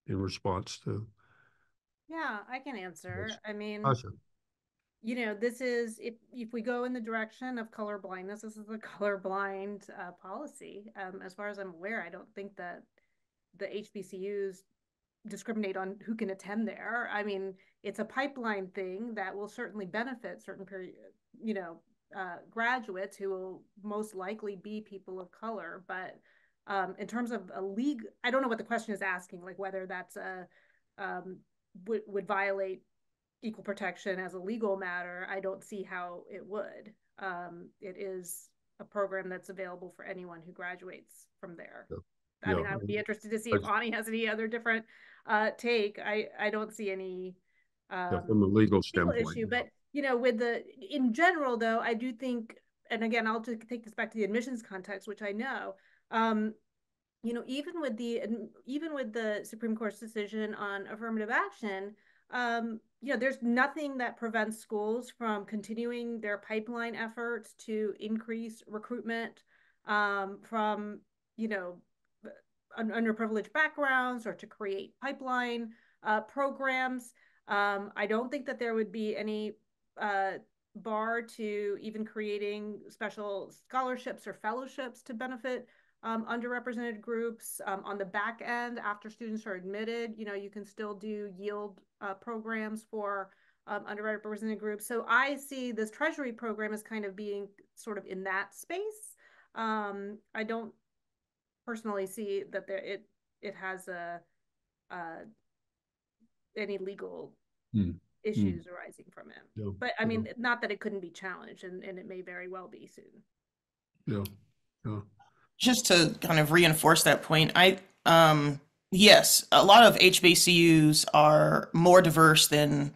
response to. Yeah, I can answer. Yes. I mean, Awesome. this is, if we go in the direction of color blindness, this is a colorblind policy. As far as I'm aware, I don't think that the HBCUs discriminate on who can attend there. I mean, it's a pipeline thing that will certainly benefit certain graduates who will most likely be people of color. But in terms of a league, I don't know what the question is asking, like whether that's would violate equal protection as a legal matter. I don't see how it would. It is a program that's available for anyone who graduates from there. Yeah. I mean, I would be interested to see if Ani has any other different take. I don't see any from a legal standpoint issue, but in general though, I do think, and again, I'll just take this back to the admissions context, which I know, even with the Supreme Court's decision on affirmative action, there's nothing that prevents schools from continuing their pipeline efforts to increase recruitment from underprivileged backgrounds, or to create pipeline programs. I don't think that there would be any bar to even creating special scholarships or fellowships to benefit underrepresented groups. On the back end, after students are admitted, you can still do yield programs for underrepresented groups. So I see this Treasury program as kind of being sort of in that space. I don't personally see that it has any legal issues arising from it. Yeah. But I mean, not that it couldn't be challenged, and it may very well be soon. Yeah. Yeah. Just to kind of reinforce that point, yes, a lot of HBCUs are more diverse than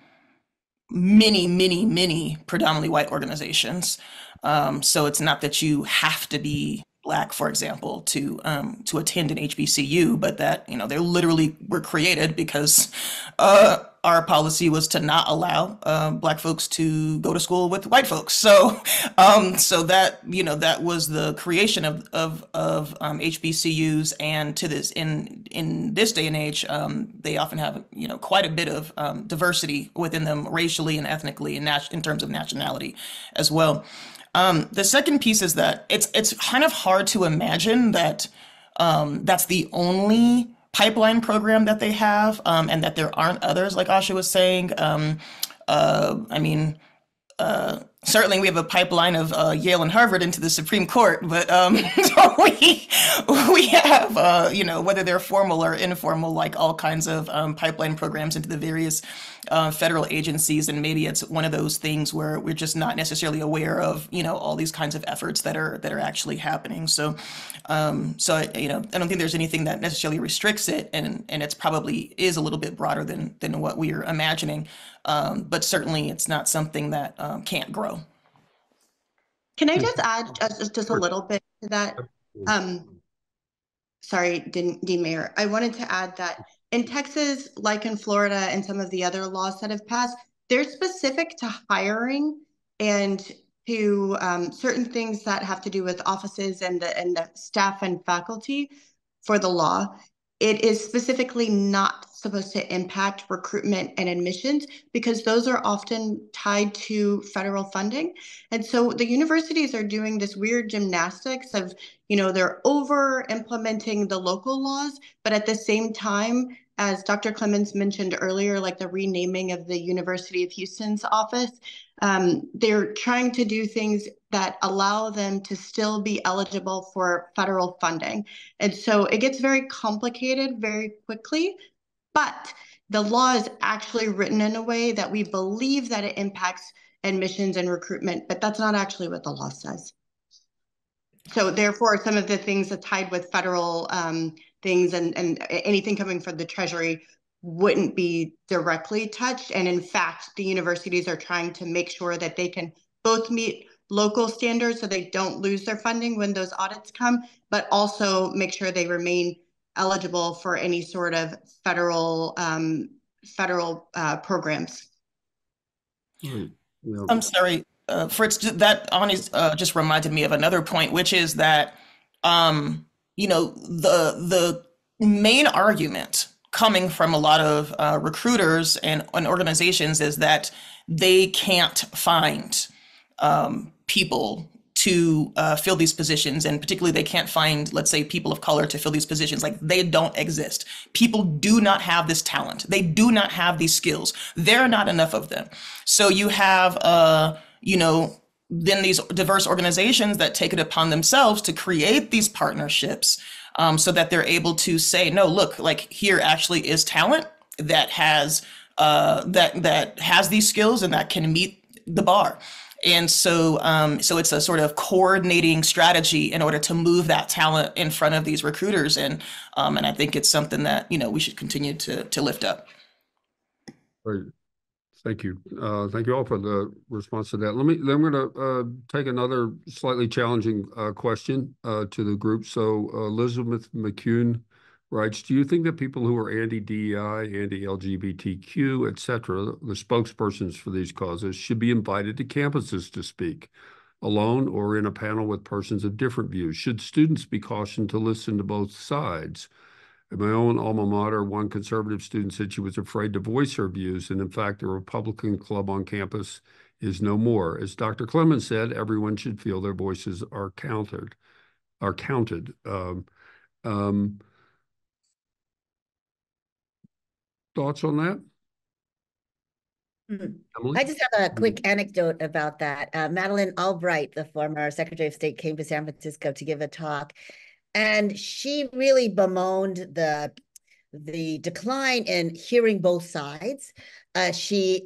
many predominantly white organizations. So it's not that you have to be Black, for example, to attend an HBCU, but that they literally were created because our policy was to not allow Black folks to go to school with white folks. So that that was the creation of HBCUs, and to this in this day and age, they often have quite a bit of diversity within them, racially and ethnically, and in terms of nationality as well. The second piece is that it's kind of hard to imagine that that's the only pipeline program that they have, and that there aren't others, like Asha was saying. I mean, certainly we have a pipeline of Yale and Harvard into the Supreme Court, but so we have, you know, whether they're formal or informal, like all kinds of pipeline programs into the various federal agencies. And maybe it's one of those things where we're just not necessarily aware of, you know, all these kinds of efforts that are actually happening. So, you know, I don't think there's anything that necessarily restricts it, and it's probably is a little bit broader than what we are imagining. But certainly it's not something that can't grow. Can I just add just a little bit to that? Sorry, Dean Mayer. I wanted to add that in Texas, like in Florida and some of the other laws that have passed, they're specific to hiring and to certain things that have to do with offices and the staff and faculty for the law. It is specifically not supposed to impact recruitment and admissions because those are often tied to federal funding. And so the universities are doing this weird gymnastics of, you know, they're over implementing the local laws, but at the same time, as Dr. Clemens mentioned earlier, like the renaming of the University of Houston's office, they're trying to do things that allow them to still be eligible for federal funding. And so it gets very complicated very quickly, but the law is actually written in a way that we believe that it impacts admissions and recruitment, but that's not actually what the law says. So therefore, some of the things that tied with federal things and anything coming from the Treasury wouldn't be directly touched. And in fact, the universities are trying to make sure that they can both meet local standards so they don't lose their funding when those audits come, but also make sure they remain eligible for any sort of federal programs. Right. Yeah. I'm sorry, Fritz, that just reminded me of another point, which is that, you know, the main argument coming from a lot of recruiters and organizations is that they can't find people to fill these positions, and particularly they can't find, let's say, people of color to fill these positions. Like, they don't exist. People do not have this talent. They do not have these skills. There are not enough of them. So you have, you know, then these diverse organizations that take it upon themselves to create these partnerships so that they're able to say, no, look, like, here actually is talent that has that has these skills and that can meet the bar. And so so it's a sort of coordinating strategy in order to move that talent in front of these recruiters. And I think it's something that, you know, we should continue to lift up. Right. Thank you. Thank you all for the response to that. I'm going to take another slightly challenging question to the group. So Elizabeth McCune writes, do you think that people who are anti-DEI, anti-LGBTQ, et cetera, the spokespersons for these causes, should be invited to campuses to speak, alone or in a panel with persons of different views? Should students be cautioned to listen to both sides? At my own alma mater, one conservative student said she was afraid to voice her views, and in fact, the Republican club on campus is no more. As Dr. Clemens said, everyone should feel their voices are counted. Thoughts on that? I just have a quick anecdote about that. Madeleine Albright, the former Secretary of State, came to San Francisco to give a talk, and she really bemoaned the decline in hearing both sides. She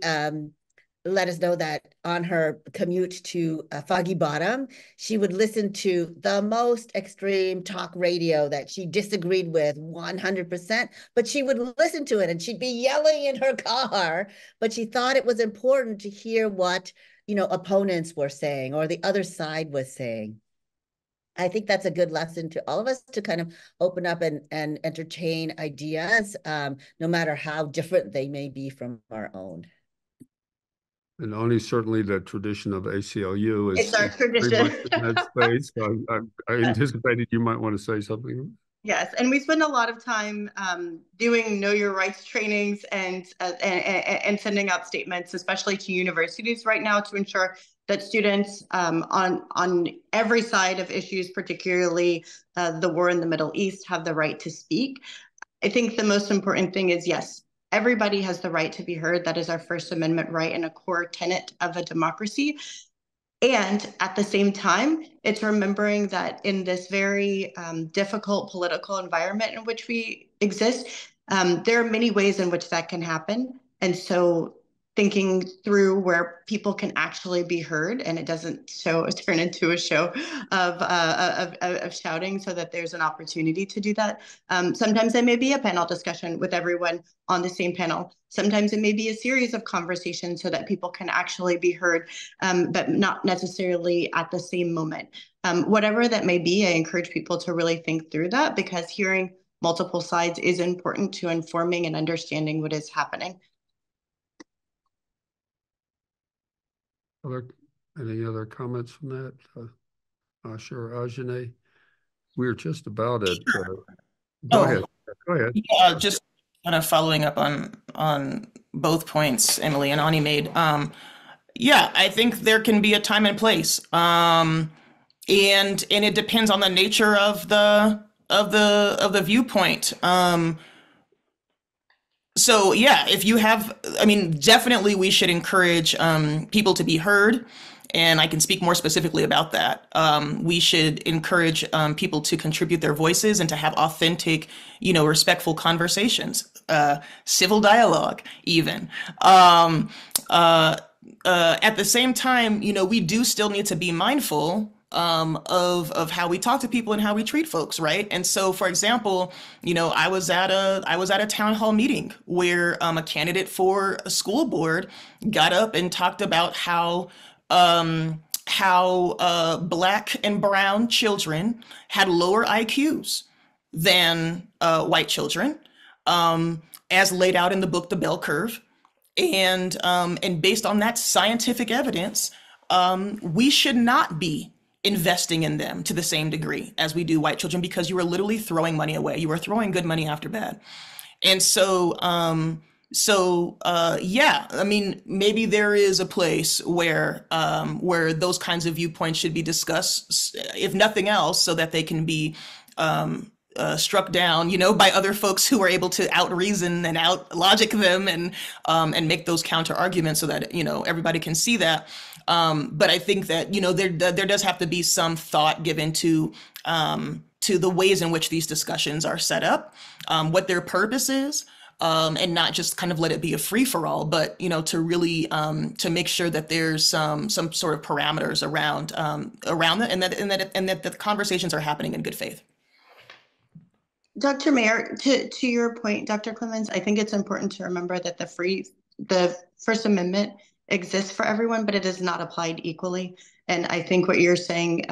let us know that on her commute to Foggy Bottom, she would listen to the most extreme talk radio that she disagreed with 100%, but she would listen to it and she'd be yelling in her car, but she thought it was important to hear what, you know, opponents were saying or the other side was saying. I think that's a good lesson to all of us to kind of open up and entertain ideas, no matter how different they may be from our own. And only certainly the tradition of ACLU is It's our tradition. in that space. I anticipated you might want to say something. Yes, and we spend a lot of time doing know your rights trainings and sending out statements, especially to universities right now, to ensure that students on every side of issues, particularly the war in the Middle East, have the right to speak. I think the most important thing is, yes, everybody has the right to be heard. That is our First Amendment right and a core tenet of a democracy. And at the same time, it's remembering that in this very difficult political environment in which we exist, there are many ways in which that can happen. And so thinking through where people can actually be heard and it doesn't turn into a show of shouting, so that there's an opportunity to do that. Sometimes it may be a panel discussion with everyone on the same panel. Sometimes it may be a series of conversations so that people can actually be heard, but not necessarily at the same moment. Whatever that may be, I encourage people to really think through that, because hearing multiple sides is important to informing and understanding what is happening. Any other comments from that? Sure, Ajane. We're just about at. Go ahead. Go ahead. Yeah, just kind of following up on both points Emily and Ani made. Yeah, I think there can be a time and place, and it depends on the nature of the viewpoint. So yeah, if you have, I mean, definitely we should encourage people to be heard. And I can speak more specifically about that. We should encourage people to contribute their voices and to have authentic, respectful conversations, civil dialogue, even. At the same time, we do still need to be mindful of how we talk to people and how we treat folks, right? And so, for example, I was at a town hall meeting where a candidate for a school board got up and talked about how Black and brown children had lower IQs than white children, as laid out in the book, The Bell Curve. And based on that scientific evidence, we should not be investing in them to the same degree as we do white children, because you are literally throwing money away. You are throwing good money after bad. And so, yeah, I mean, maybe there is a place where those kinds of viewpoints should be discussed, if nothing else, so that they can be struck down, by other folks who are able to out reason and out logic them and make those counter arguments, so that everybody can see that. But I think that there does have to be some thought given to the ways in which these discussions are set up, what their purpose is. And not just kind of let it be a free for all, but to really to make sure that there's some sort of parameters around that, and that the conversations are happening in good faith. Dr. Mayer, to your point, Dr. Clemens, I think it's important to remember that the First Amendment exists for everyone, but it is not applied equally. And I think what you're saying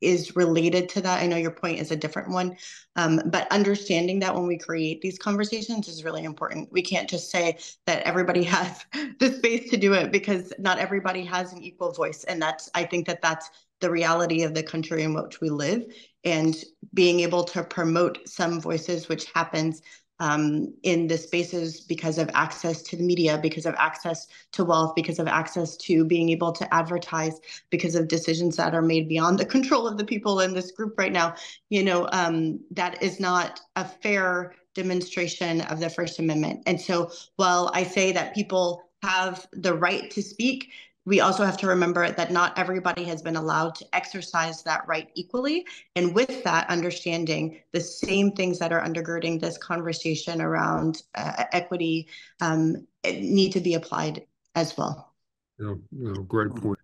is related to that. I know your point is a different one, but understanding that when we create these conversations is really important. We can't just say that everybody has the space to do it, because not everybody has an equal voice. And I think that's the reality of the country in which we live, and being able to promote some voices, which happens in the spaces because of access to the media, because of access to wealth, because of access to being able to advertise, because of decisions that are made beyond the control of the people in this group right now. That is not a fair demonstration of the First Amendment. And so while I say that people have the right to speak, we also have to remember that not everybody has been allowed to exercise that right equally. And with that understanding, the same things that are undergirding this conversation around equity need to be applied as well. Great point.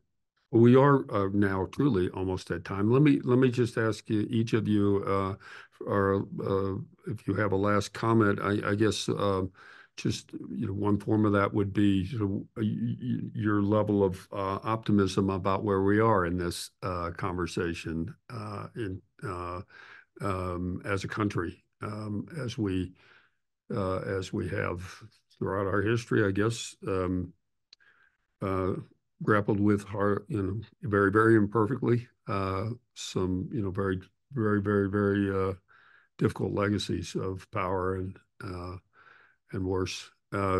We are now truly almost at time. Let me just ask you, each of you, if you have a last comment. I guess just one form of that would be your level of optimism about where we are in this conversation as a country, as we have throughout our history, I guess, grappled with very, very imperfectly some very, very, very, very difficult legacies of power and worse.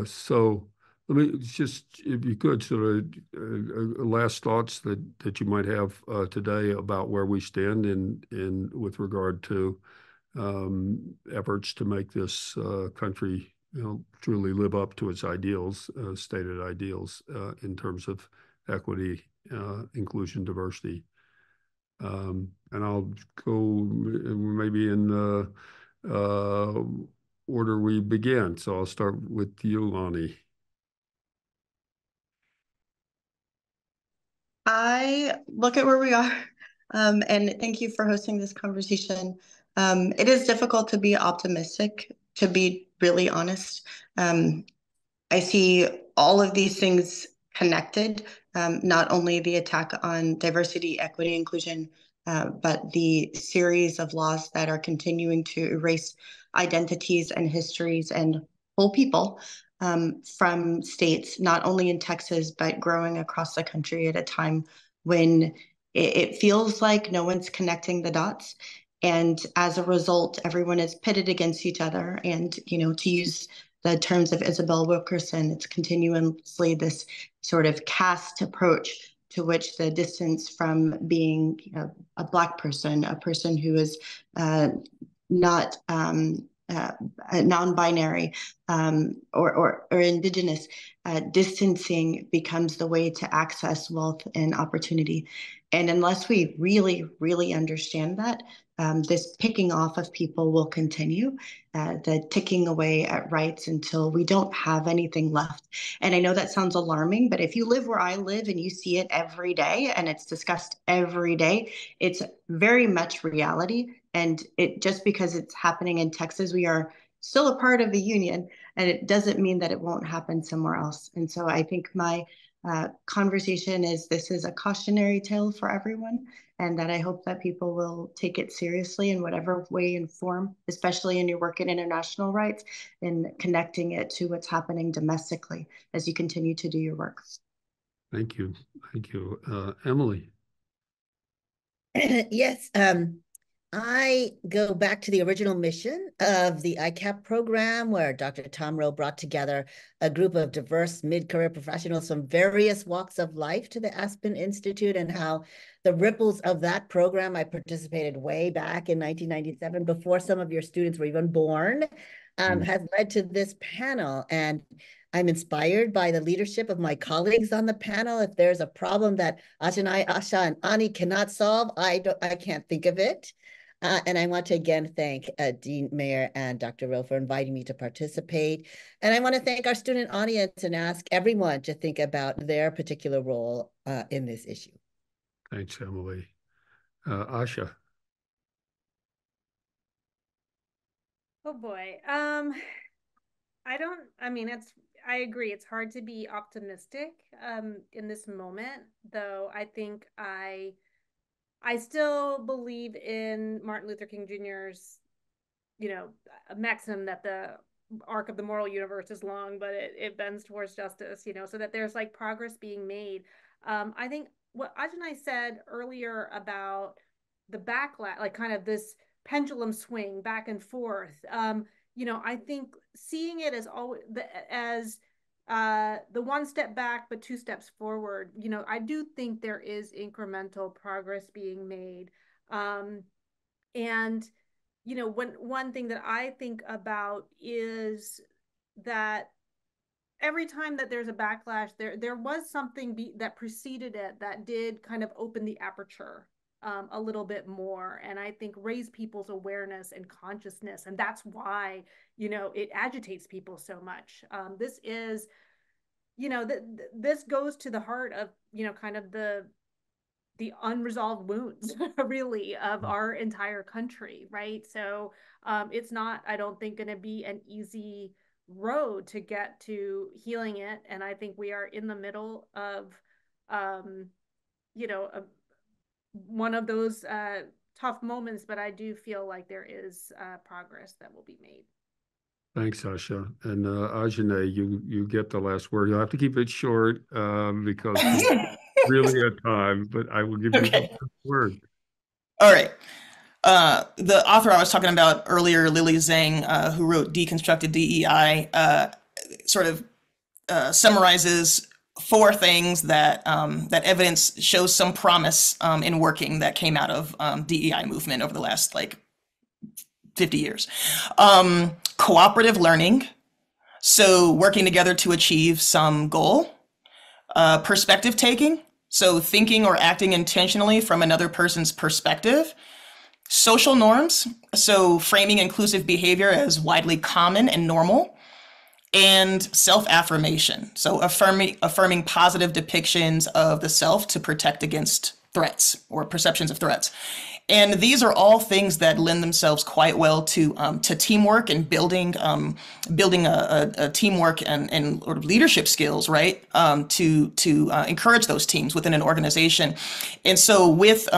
So let me just, if you could, sort of last thoughts that you might have today about where we stand in with regard to efforts to make this country, truly live up to its ideals, stated ideals, in terms of equity, inclusion, diversity. And I'll go maybe in order we begin. So I'll start with you, Ani. I look at where we are, and thank you for hosting this conversation. It is difficult to be optimistic, to be really honest. I see all of these things connected, not only the attack on diversity, equity, inclusion, but the series of laws that are continuing to erase identities and histories and whole people from states, not only in Texas, but growing across the country at a time when it feels like no one's connecting the dots. And as a result, everyone is pitted against each other. And, to use the terms of Isabel Wilkerson, it's continuously this sort of caste approach to which the distance from being a Black person, a person who is not non-binary or Indigenous, distancing becomes the way to access wealth and opportunity. And unless we really, really understand that, this picking off of people will continue, the ticking away at rights until we don't have anything left. And I know that sounds alarming, but if you live where I live and you see it every day and it's discussed every day, it's very much reality. And it just because it's happening in Texas, we are still a part of the union, and it doesn't mean that it won't happen somewhere else. And so I think my conversation is this is a cautionary tale for everyone, and that I hope that people will take it seriously in whatever way and form, especially in your work in international rights, and connecting it to what's happening domestically as you continue to do your work. Thank you. Thank you. Emily. Yes, I go back to the original mission of the ICAP program, where Dr. Tom Rowe brought together a group of diverse mid-career professionals from various walks of life to the Aspen Institute, and how the ripples of that program, I participated way back in 1997, before some of your students were even born, has led to this panel. And I'm inspired by the leadership of my colleagues on the panel. If there's a problem that Ajani, Asha, and Ani cannot solve, I can't think of it. And I want to again thank Dean Mayer and Dr. Rowe for inviting me to participate. And I want to thank our student audience and ask everyone to think about their particular role in this issue. Thanks, Emily. Asha. Oh boy. I agree. It's hard to be optimistic in this moment, though I think I still believe in Martin Luther King Jr.'s, a maxim that the arc of the moral universe is long, but it bends towards justice, so that there's like progress being made. I think what Ajani said earlier about the backlash, like kind of this pendulum swing back and forth, I think seeing it as always the one step back but two steps forward, I do think there is incremental progress being made. And one thing that I think about is that every time that there's a backlash, there was something that preceded it that did kind of open the aperture a little bit more, and I think raise people's awareness and consciousness, and that's why it agitates people so much. This is, this goes to the heart of kind of the unresolved wounds really of our entire country, right? So it's not, I don't think, going to be an easy road to get to healing it, and I think we are in the middle of one of those tough moments, but I do feel like there is progress that will be made. Thanks, Asha. And Ajane, you get the last word. You'll have to keep it short because we're really at time, but I will give you the last word. All right. The author I was talking about earlier, Lily Zhang, who wrote Deconstructed DEI, sort of summarizes 4 things that that evidence shows some promise in working that came out of DEI movement over the last 50 years. Cooperative learning, so working together to achieve some goal. Perspective taking, so thinking or acting intentionally from another person's perspective. Social norms, so framing inclusive behavior as widely common and normal. And self-affirmation, so affirming positive depictions of the self to protect against threats or perceptions of threats. And these are all things that lend themselves quite well to teamwork and building a teamwork and leadership skills, right? To encourage those teams within an organization. And so with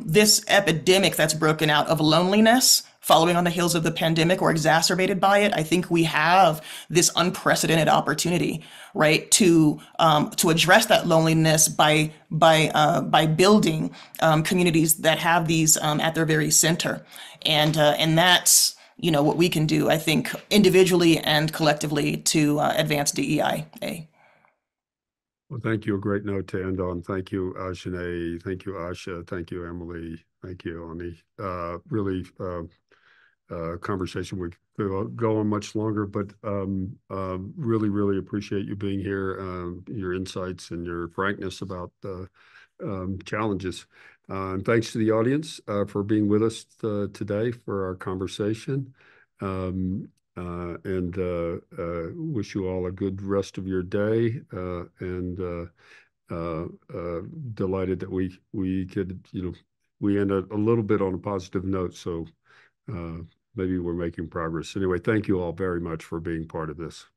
this epidemic that's broken out of loneliness, following on the heels of the pandemic or exacerbated by it, I think we have this unprecedented opportunity, right, to address that loneliness by building communities that have these at their very center, and that's what we can do, I think, individually and collectively to advance DEIA. Well, thank you. A great note to end on. Thank you, Ashanae. Thank you, Asha. Thank you, Emily. Thank you, Ani. Really. Conversation would go on much longer, but really, really appreciate you being here, your insights and your frankness about challenges. And thanks to the audience for being with us today for our conversation. And wish you all a good rest of your day. And delighted that we could, we end a little bit on a positive note. So maybe we're making progress. Anyway, thank you all very much for being part of this.